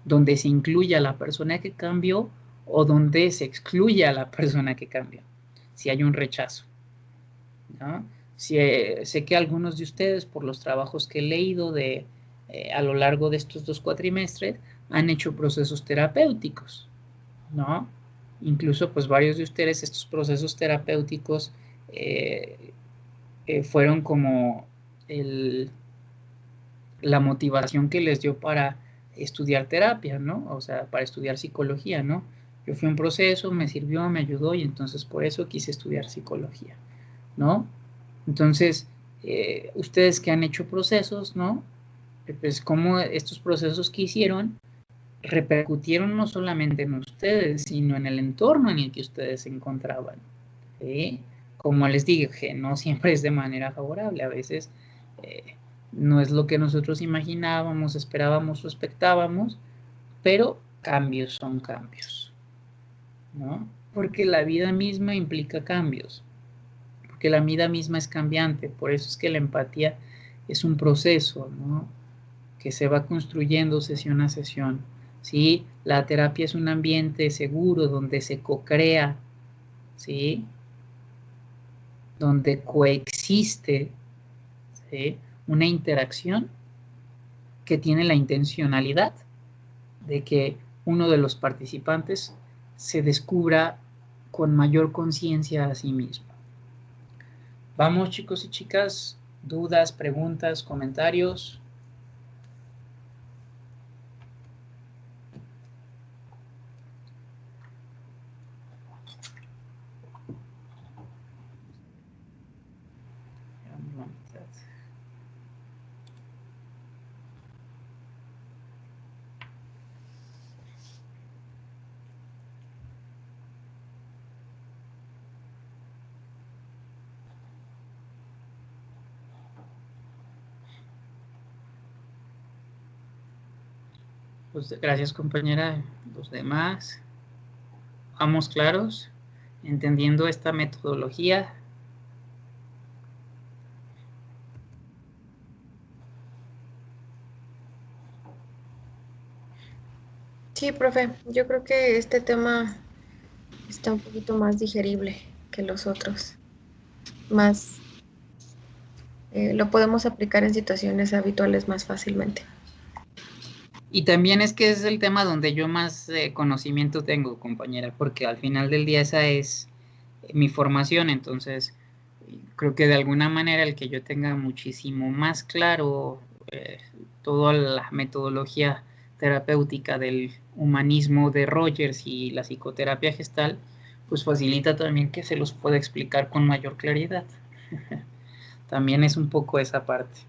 donde se incluye a la persona que cambió o donde se excluye a la persona que cambió, si hay un rechazo, ¿no? Sé que algunos de ustedes, por los trabajos que he leído a lo largo de estos 2 cuatrimestres, han hecho procesos terapéuticos, ¿no? Incluso, pues, varios de ustedes, estos procesos terapéuticos fueron como la motivación que les dio para estudiar terapia, ¿no? O sea, para estudiar psicología, ¿no? Yo fui a un proceso, me sirvió, me ayudó y entonces por eso quise estudiar psicología, ¿no? Entonces, ustedes que han hecho procesos, ¿no? Pues cómo estos procesos que hicieron repercutieron no solamente en ustedes, sino en el entorno en el que ustedes se encontraban, ¿sí? Como les dije, no siempre es de manera favorable, a veces no es lo que nosotros imaginábamos, esperábamos o expectábamos, pero cambios son cambios, ¿no? Porque la vida misma implica cambios, porque la vida misma es cambiante, por eso es que la empatía es un proceso, ¿no? Que se va construyendo sesión a sesión, ¿sí? La terapia es un ambiente seguro donde se co-crea, ¿sí? Donde coexiste, ¿sí? Una interacción que tiene la intencionalidad de que uno de los participantes se descubra con mayor conciencia a sí mismo. Vamos, chicos y chicas, dudas, preguntas, comentarios. Pues gracias, compañera. Los demás, vamos claros, entendiendo esta metodología. Sí, profe, yo creo que este tema está un poquito más digerible que los otros. Lo podemos aplicar en situaciones habituales más fácilmente. Y también es que es el tema donde yo más conocimiento tengo, compañera, porque al final del día esa es mi formación, entonces creo que de alguna manera el que yo tenga muchísimo más claro toda la metodología terapéutica del humanismo de Rogers y la psicoterapia gestal, pues facilita también que se los pueda explicar con mayor claridad. También es un poco esa parte.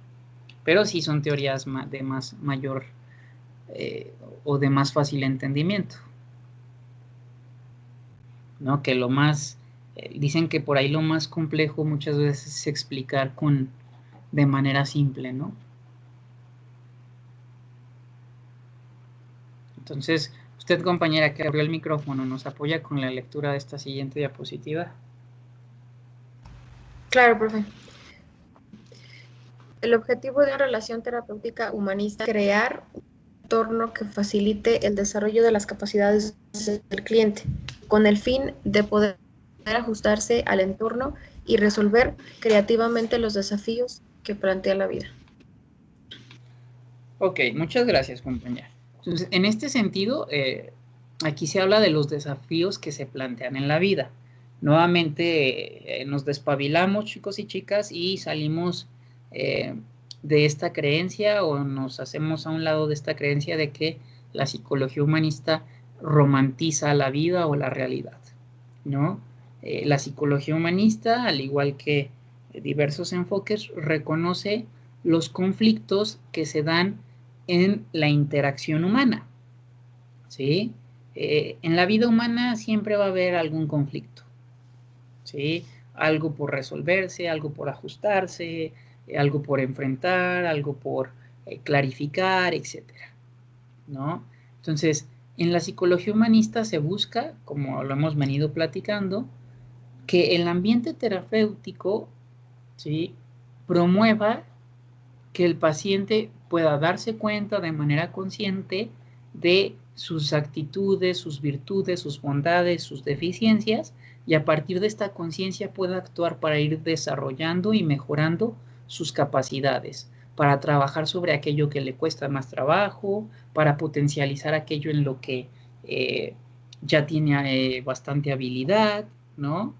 Pero sí son teorías de mayor o de más fácil entendimiento, ¿no? Que lo más, dicen que por ahí lo más complejo muchas veces es explicar de manera simple, ¿no? Entonces, usted, compañera, que abrió el micrófono, ¿nos apoya con la lectura de esta siguiente diapositiva? Claro, profe. El objetivo de una relación terapéutica humanista es crear un entorno que facilite el desarrollo de las capacidades del cliente, con el fin de poder ajustarse al entorno y resolver creativamente los desafíos que plantea la vida. Ok, muchas gracias, compañera. Entonces, en este sentido, aquí se habla de los desafíos que se plantean en la vida. Nuevamente nos despabilamos, chicos y chicas, y salimos de esta creencia o nos hacemos a un lado de esta creencia de que la psicología humanista romantiza la vida o la realidad, ¿no? La psicología humanista, al igual que diversos enfoques, reconoce los conflictos que se dan en la interacción humana, ¿sí? En la vida humana siempre va a haber algún conflicto, ¿sí? Algo por resolverse, algo por ajustarse, algo por enfrentar, algo por clarificar, etcétera, ¿no? Entonces, en la psicología humanista se busca, como lo hemos venido platicando, que el ambiente terapéutico, ¿sí?, promueva que el paciente pueda darse cuenta de manera consciente de sus actitudes, sus virtudes, sus bondades, sus deficiencias, y a partir de esta conciencia pueda actuar para ir desarrollando y mejorando sus capacidades, para trabajar sobre aquello que le cuesta más trabajo, para potencializar aquello en lo que ya tiene bastante habilidad, ¿no?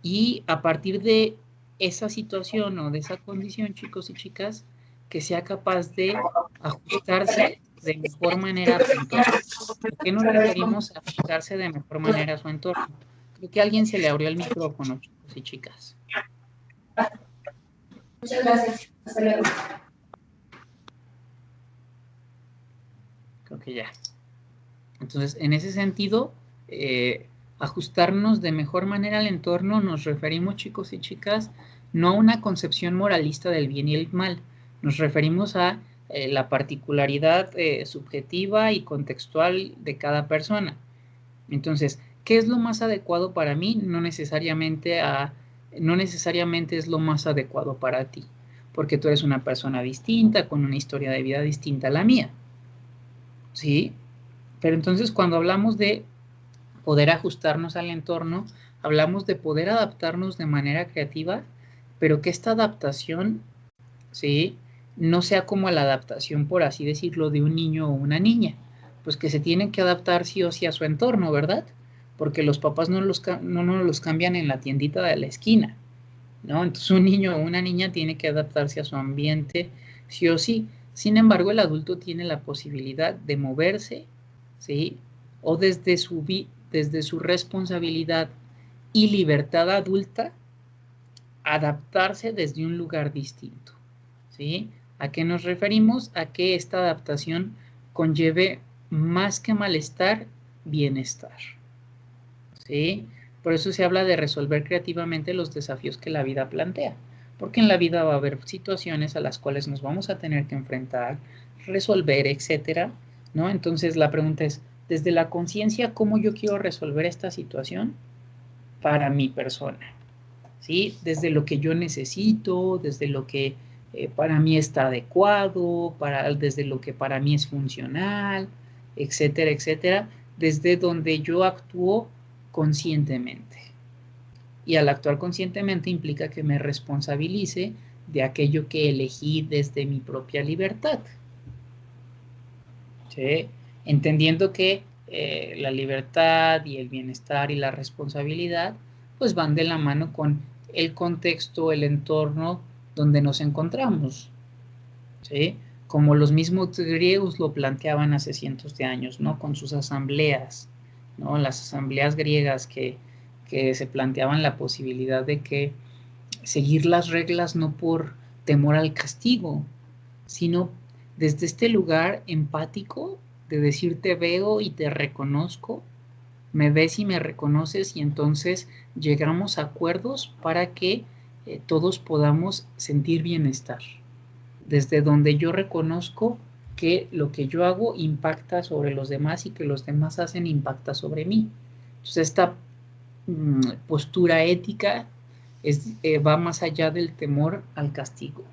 Y a partir de esa situación o de esa condición, chicos y chicas, que sea capaz de ajustarse de mejor manera a su entorno. ¿Por qué nos referimos a ajustarse de mejor manera a su entorno? Creo que a alguien se le abrió el micrófono, chicos y chicas. Muchas gracias. Hasta luego. Creo que ya. Entonces, en ese sentido, ajustarnos de mejor manera al entorno, nos referimos, chicos y chicas, no a una concepción moralista del bien y el mal. Nos referimos a la particularidad subjetiva y contextual de cada persona. Entonces, ¿qué es lo más adecuado para mí? No necesariamente es lo más adecuado para ti, porque tú eres una persona distinta, con una historia de vida distinta a la mía, ¿sí? Pero entonces cuando hablamos de poder ajustarnos al entorno, hablamos de poder adaptarnos de manera creativa, pero que esta adaptación, ¿sí?, no sea como la adaptación, por así decirlo, de un niño o una niña, pues que se tienen que adaptar sí o sí a su entorno, ¿verdad? Porque los papás no los cambian en la tiendita de la esquina, ¿no? Entonces un niño o una niña tiene que adaptarse a su ambiente sí o sí. Sin embargo, el adulto tiene la posibilidad de moverse, ¿sí?, o desde su responsabilidad y libertad adulta, adaptarse desde un lugar distinto, ¿sí? ¿A qué nos referimos? A que esta adaptación conlleve más que malestar, bienestar, ¿sí? Por eso se habla de resolver creativamente los desafíos que la vida plantea, porque en la vida va a haber situaciones a las cuales nos vamos a tener que enfrentar, resolver, etcétera, ¿no? Entonces la pregunta es, desde la conciencia, ¿cómo yo quiero resolver esta situación para mi persona? ¿Sí? Desde lo que yo necesito, desde lo que para mí está adecuado, desde lo que para mí es funcional, etcétera, etcétera, desde donde yo actúo conscientemente. Y al actuar conscientemente implica que me responsabilice de aquello que elegí desde mi propia libertad, ¿sí? Entendiendo que la libertad y el bienestar y la responsabilidad pues van de la mano con el contexto, el entorno donde nos encontramos, ¿sí? Como los mismos griegos lo planteaban hace cientos de años, ¿no? Con sus asambleas, ¿no? Las asambleas griegas que se planteaban la posibilidad de que seguir las reglas no por temor al castigo, sino desde este lugar empático de decir te veo y te reconozco, me ves y me reconoces, y entonces llegamos a acuerdos para que todos podamos sentir bienestar, desde donde yo reconozco que lo que yo hago impacta sobre los demás y que los demás hacen impacta sobre mí. Entonces esta postura ética va más allá del temor al castigo,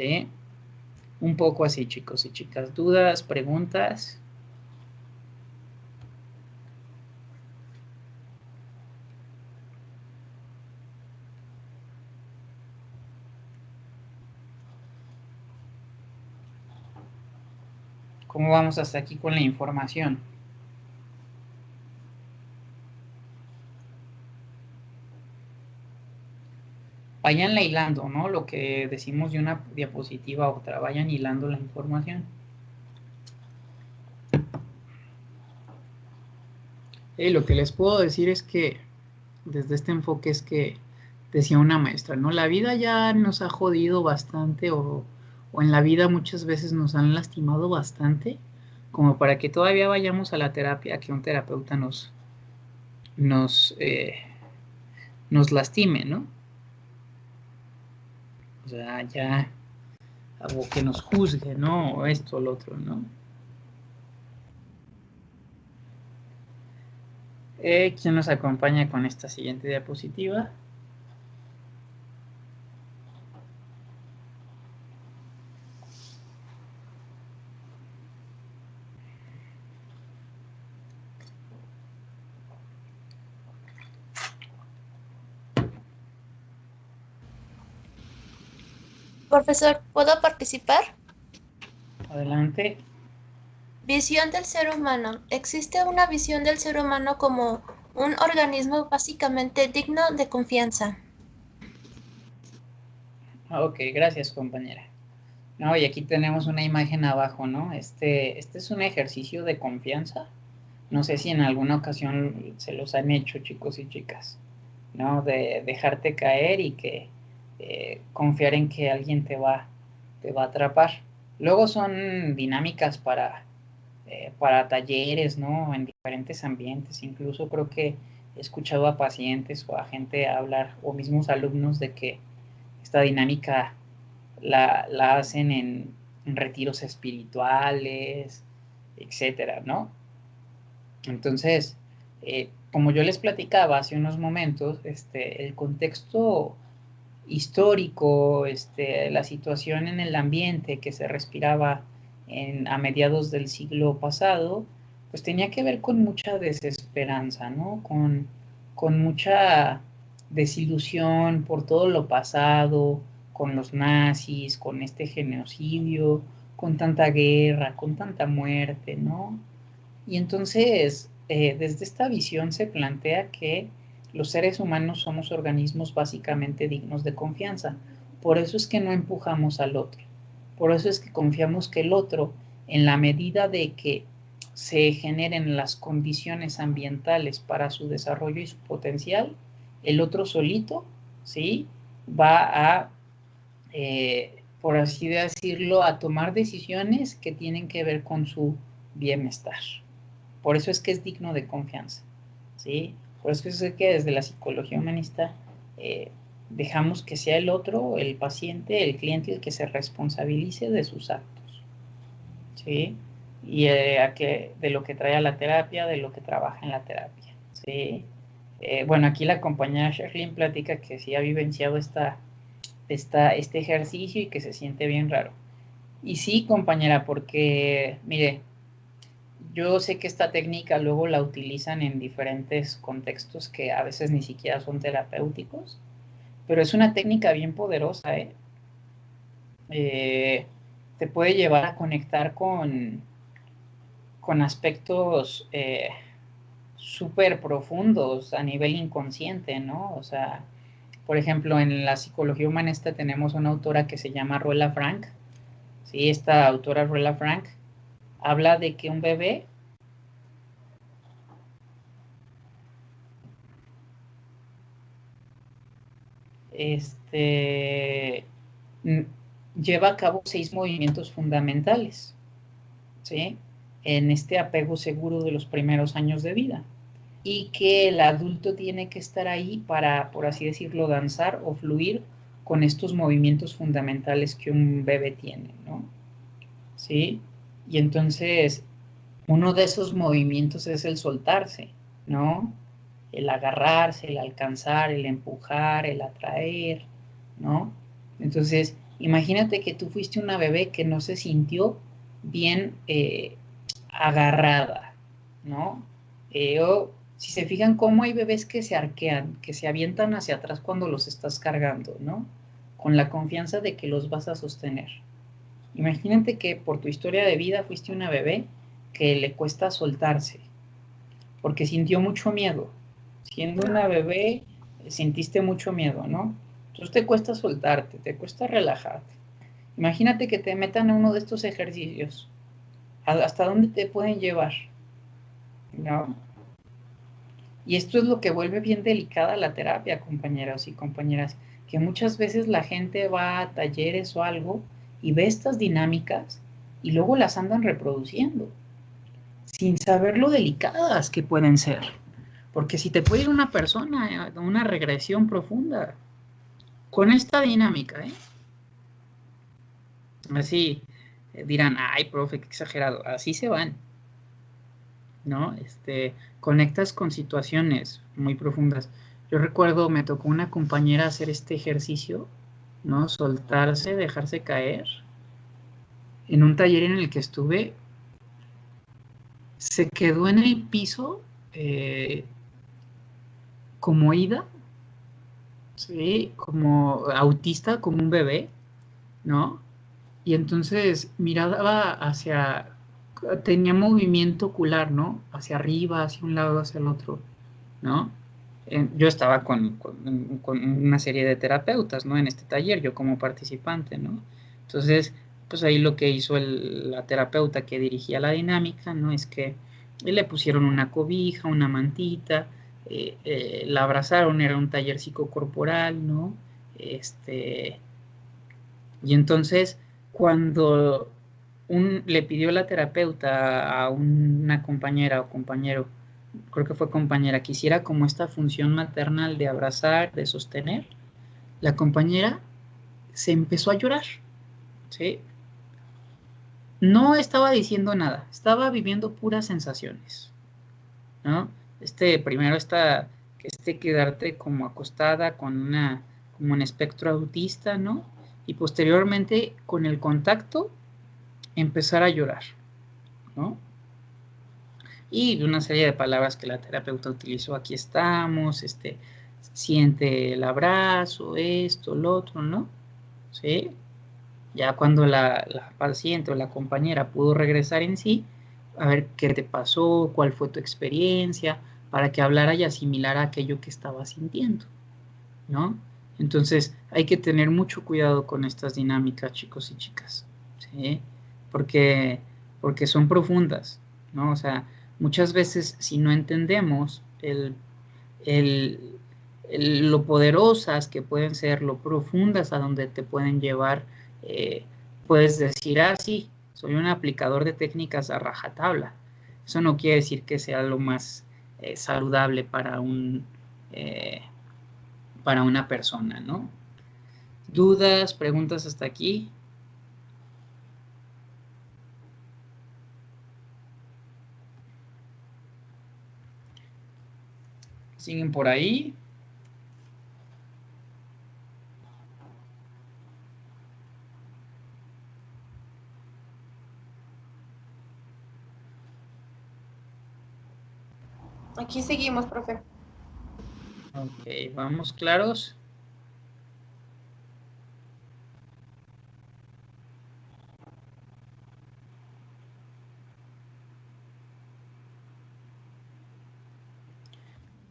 ¿sí? Un poco así, chicos y chicas. ¿Dudas, preguntas? ¿Cómo vamos hasta aquí con la información? Vayan hilando, ¿no? Lo que decimos de una diapositiva a otra, vayan hilando la información. Lo que les puedo decir es que, desde este enfoque es que, decía una maestra, ¿no? La vida ya nos ha jodido bastante o en la vida muchas veces nos han lastimado bastante, como para que todavía vayamos a la terapia, que un terapeuta nos lastime, ¿no? O sea, ya, algo que nos juzgue, ¿no? O esto o lo otro, ¿no? ¿Quién nos acompaña con esta siguiente diapositiva? Profesor, ¿puedo participar? Adelante. Visión del ser humano. ¿Existe una visión del ser humano como un organismo básicamente digno de confianza? Ok, gracias, compañera. No, y aquí tenemos una imagen abajo, ¿no? Este es un ejercicio de confianza. No sé si en alguna ocasión se los han hecho, chicos y chicas, ¿no? De dejarte caer y que confiar en que alguien te va a atrapar. Luego son dinámicas para talleres, ¿no? En diferentes ambientes. Incluso creo que he escuchado a pacientes o a gente hablar, o mismos alumnos, de que esta dinámica la hacen en retiros espirituales, etcétera, ¿no? Entonces, como yo les platicaba hace unos momentos, el contexto histórico, la situación en el ambiente que se respiraba a mediados del siglo pasado, pues tenía que ver con mucha desesperanza, ¿no? Con mucha desilusión por todo lo pasado, con los nazis, con este genocidio, con tanta guerra, con tanta muerte, ¿no? Y entonces, desde esta visión se plantea que los seres humanos somos organismos básicamente dignos de confianza. Por eso es que no empujamos al otro. Por eso es que confiamos que el otro, en la medida de que se generen las condiciones ambientales para su desarrollo y su potencial, el otro solito, ¿sí? Va a, por así decirlo, a tomar decisiones que tienen que ver con su bienestar. Por eso es que es digno de confianza, ¿sí? Por eso es que desde la psicología humanista dejamos que sea el otro, el paciente, el cliente, el que se responsabilice de sus actos, ¿sí? Y de lo que trae a la terapia, de lo que trabaja en la terapia, ¿sí? Bueno, aquí la compañera Sherlyn platica que sí ha vivenciado este ejercicio y que se siente bien raro. Y sí, compañera, porque, mire, yo sé que esta técnica luego la utilizan en diferentes contextos que a veces ni siquiera son terapéuticos, pero es una técnica bien poderosa, ¿eh? Te puede llevar a conectar con aspectos súper profundos a nivel inconsciente, ¿no? O sea, por ejemplo, en la psicología humanista tenemos una autora que se llama Ruela Frank, ¿sí? Esta autora Ruela Frank habla de que un bebé lleva a cabo 6 movimientos fundamentales, ¿sí? En este apego seguro de los primeros años de vida, y que el adulto tiene que estar ahí para, por así decirlo, danzar o fluir con estos movimientos fundamentales que un bebé tiene, ¿no? ¿Sí? Y entonces, uno de esos movimientos es el soltarse, ¿no? El agarrarse, el alcanzar, el empujar, el atraer, ¿no? Entonces, Imagínate que tú fuiste una bebé que no se sintió bien agarrada, ¿no? O si se fijan cómo hay bebés que se arquean, que se avientan hacia atrás cuando los estás cargando, ¿no? Con la confianza de que los vas a sostener. Imagínate que por tu historia de vida fuiste una bebé que le cuesta soltarse, porque sintió mucho miedo. Siendo una bebé, sentiste mucho miedo, ¿no? Entonces te cuesta soltarte, te cuesta relajarte. Imagínate que te metan a uno de estos ejercicios. ¿Hasta dónde te pueden llevar? ¿No? Y esto es lo que vuelve bien delicada la terapia, compañeros y compañeras, que muchas veces la gente va a talleres o algo y ve estas dinámicas y luego las andan reproduciendo, sin saber lo delicadas que pueden ser. Porque si te puede ir una persona a una regresión profunda con esta dinámica, así dirán, ay, profe, qué exagerado, así se van, ¿no? Conectas con situaciones muy profundas. Yo recuerdo, me tocó una compañera hacer este ejercicio, ¿no? Soltarse, dejarse caer. En un taller en el que estuve, se quedó en el piso como ida, ¿sí? Como autista, como un bebé, ¿no? Y entonces miraba tenía movimiento ocular, ¿no? Hacia arriba, hacia un lado, hacia el otro, ¿no? Yo estaba con una serie de terapeutas, ¿no? En este taller, yo como participante, ¿no? Entonces, pues ahí lo que hizo la terapeuta que dirigía la dinámica, ¿no? Es que le pusieron una cobija, una mantita, la abrazaron, era un taller psicocorporal, ¿no? Y entonces, cuando le pidió la terapeuta a una compañera o compañero, creo que fue compañera, que hiciera como esta función maternal de abrazar, de sostener, la compañera se empezó a llorar, ¿sí? No estaba diciendo nada, estaba viviendo puras sensaciones, ¿no? Primero quedarte como acostada como un espectro autista, ¿no? Y posteriormente, con el contacto, empezar a llorar, ¿no? Y una serie de palabras que la terapeuta utilizó, aquí estamos, siente el abrazo, esto, lo otro, ¿no? ¿Sí? Ya cuando la paciente o la compañera pudo regresar en sí, a ver qué te pasó, cuál fue tu experiencia, para que hablara y asimilara aquello que estaba sintiendo, ¿no? Entonces hay que tener mucho cuidado con estas dinámicas, chicos y chicas, ¿sí? Porque son profundas, ¿no? O sea, muchas veces si no entendemos lo poderosas que pueden ser, lo profundas a donde te pueden llevar, puedes decir, sí, soy un aplicador de técnicas a rajatabla. Eso no quiere decir que sea lo más saludable para una persona, ¿no? ¿Dudas, preguntas hasta aquí? ¿Siguen por ahí? Aquí seguimos, profe. Ok, ¿vamos claros?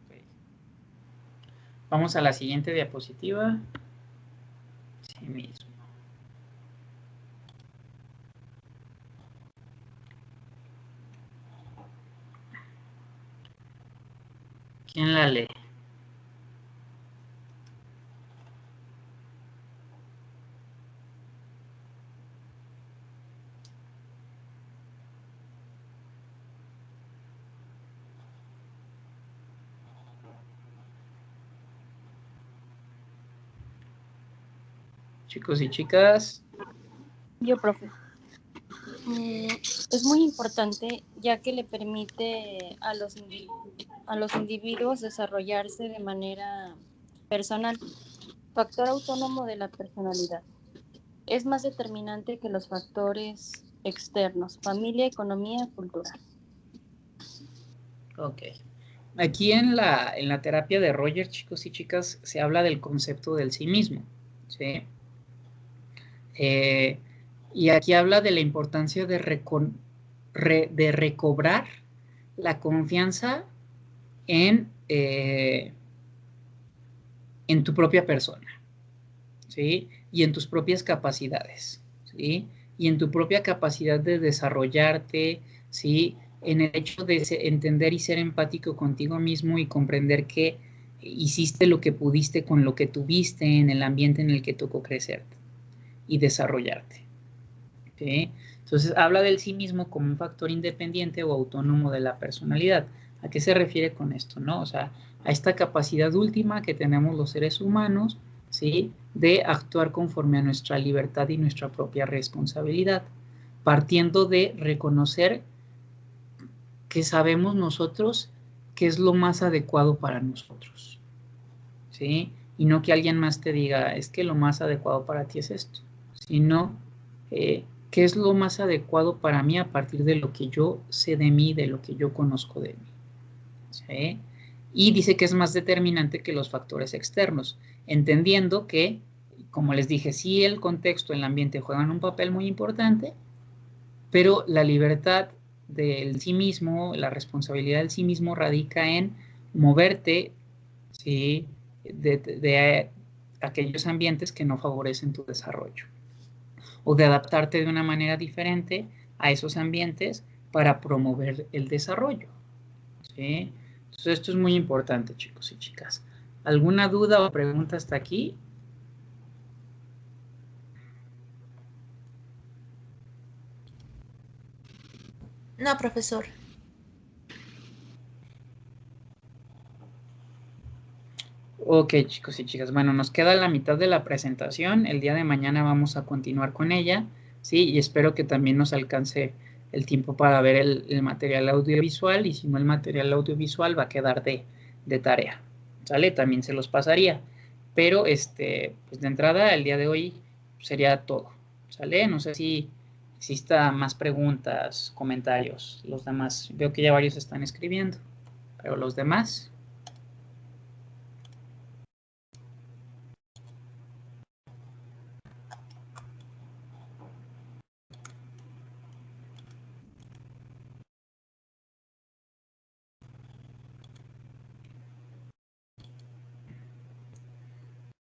Okay. Vamos a la siguiente diapositiva. Sí mismo. ¿Quién la lee? Chicos y chicas. Yo, profe. Es muy importante ya que le permite a los individuos desarrollarse de manera personal, factor autónomo de la personalidad. Es más determinante que los factores externos, familia, economía, cultura. Ok. Aquí en la terapia de Rogers, chicos y chicas, se habla del concepto del sí mismo, ¿sí? Y aquí habla de la importancia de recobrar la confianza en tu propia persona, ¿sí? Y en tus propias capacidades, ¿sí? Y en tu propia capacidad de desarrollarte, ¿sí? En el hecho de entender y ser empático contigo mismo y comprender que hiciste lo que pudiste con lo que tuviste en el ambiente en el que tocó crecerte y desarrollarte, ¿sí? Entonces habla del sí mismo como un factor independiente o autónomo de la personalidad. ¿A qué se refiere con esto, no? O sea, a esta capacidad última que tenemos los seres humanos, ¿sí? De actuar conforme a nuestra libertad y nuestra propia responsabilidad, partiendo de reconocer que sabemos nosotros qué es lo más adecuado para nosotros, ¿sí? Y no que alguien más te diga, es que lo más adecuado para ti es esto, sino qué es lo más adecuado para mí a partir de lo que yo sé de mí, de lo que yo conozco de mí, ¿sí? Y dice que es más determinante que los factores externos, entendiendo que, como les dije, sí el contexto, el ambiente juegan un papel muy importante, pero la libertad del sí mismo, la responsabilidad del sí mismo radica en moverte, ¿sí? de aquellos ambientes que no favorecen tu desarrollo, o de adaptarte de una manera diferente a esos ambientes para promover el desarrollo, ¿sí? Entonces esto es muy importante, chicos y chicas. ¿Alguna duda o pregunta hasta aquí? No, profesor. Ok, chicos y chicas. Bueno, nos queda la mitad de la presentación. El día de mañana vamos a continuar con ella, ¿sí? Y espero que también nos alcance el tiempo para ver el material audiovisual, y si no, el material audiovisual va a quedar de tarea, ¿sale? También se los pasaría. Pero, pues de entrada, el día de hoy sería todo, ¿sale? No sé si exista más preguntas, comentarios. Los demás, veo que ya varios están escribiendo, pero los demás...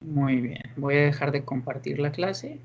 Muy bien, voy a dejar de compartir la clase.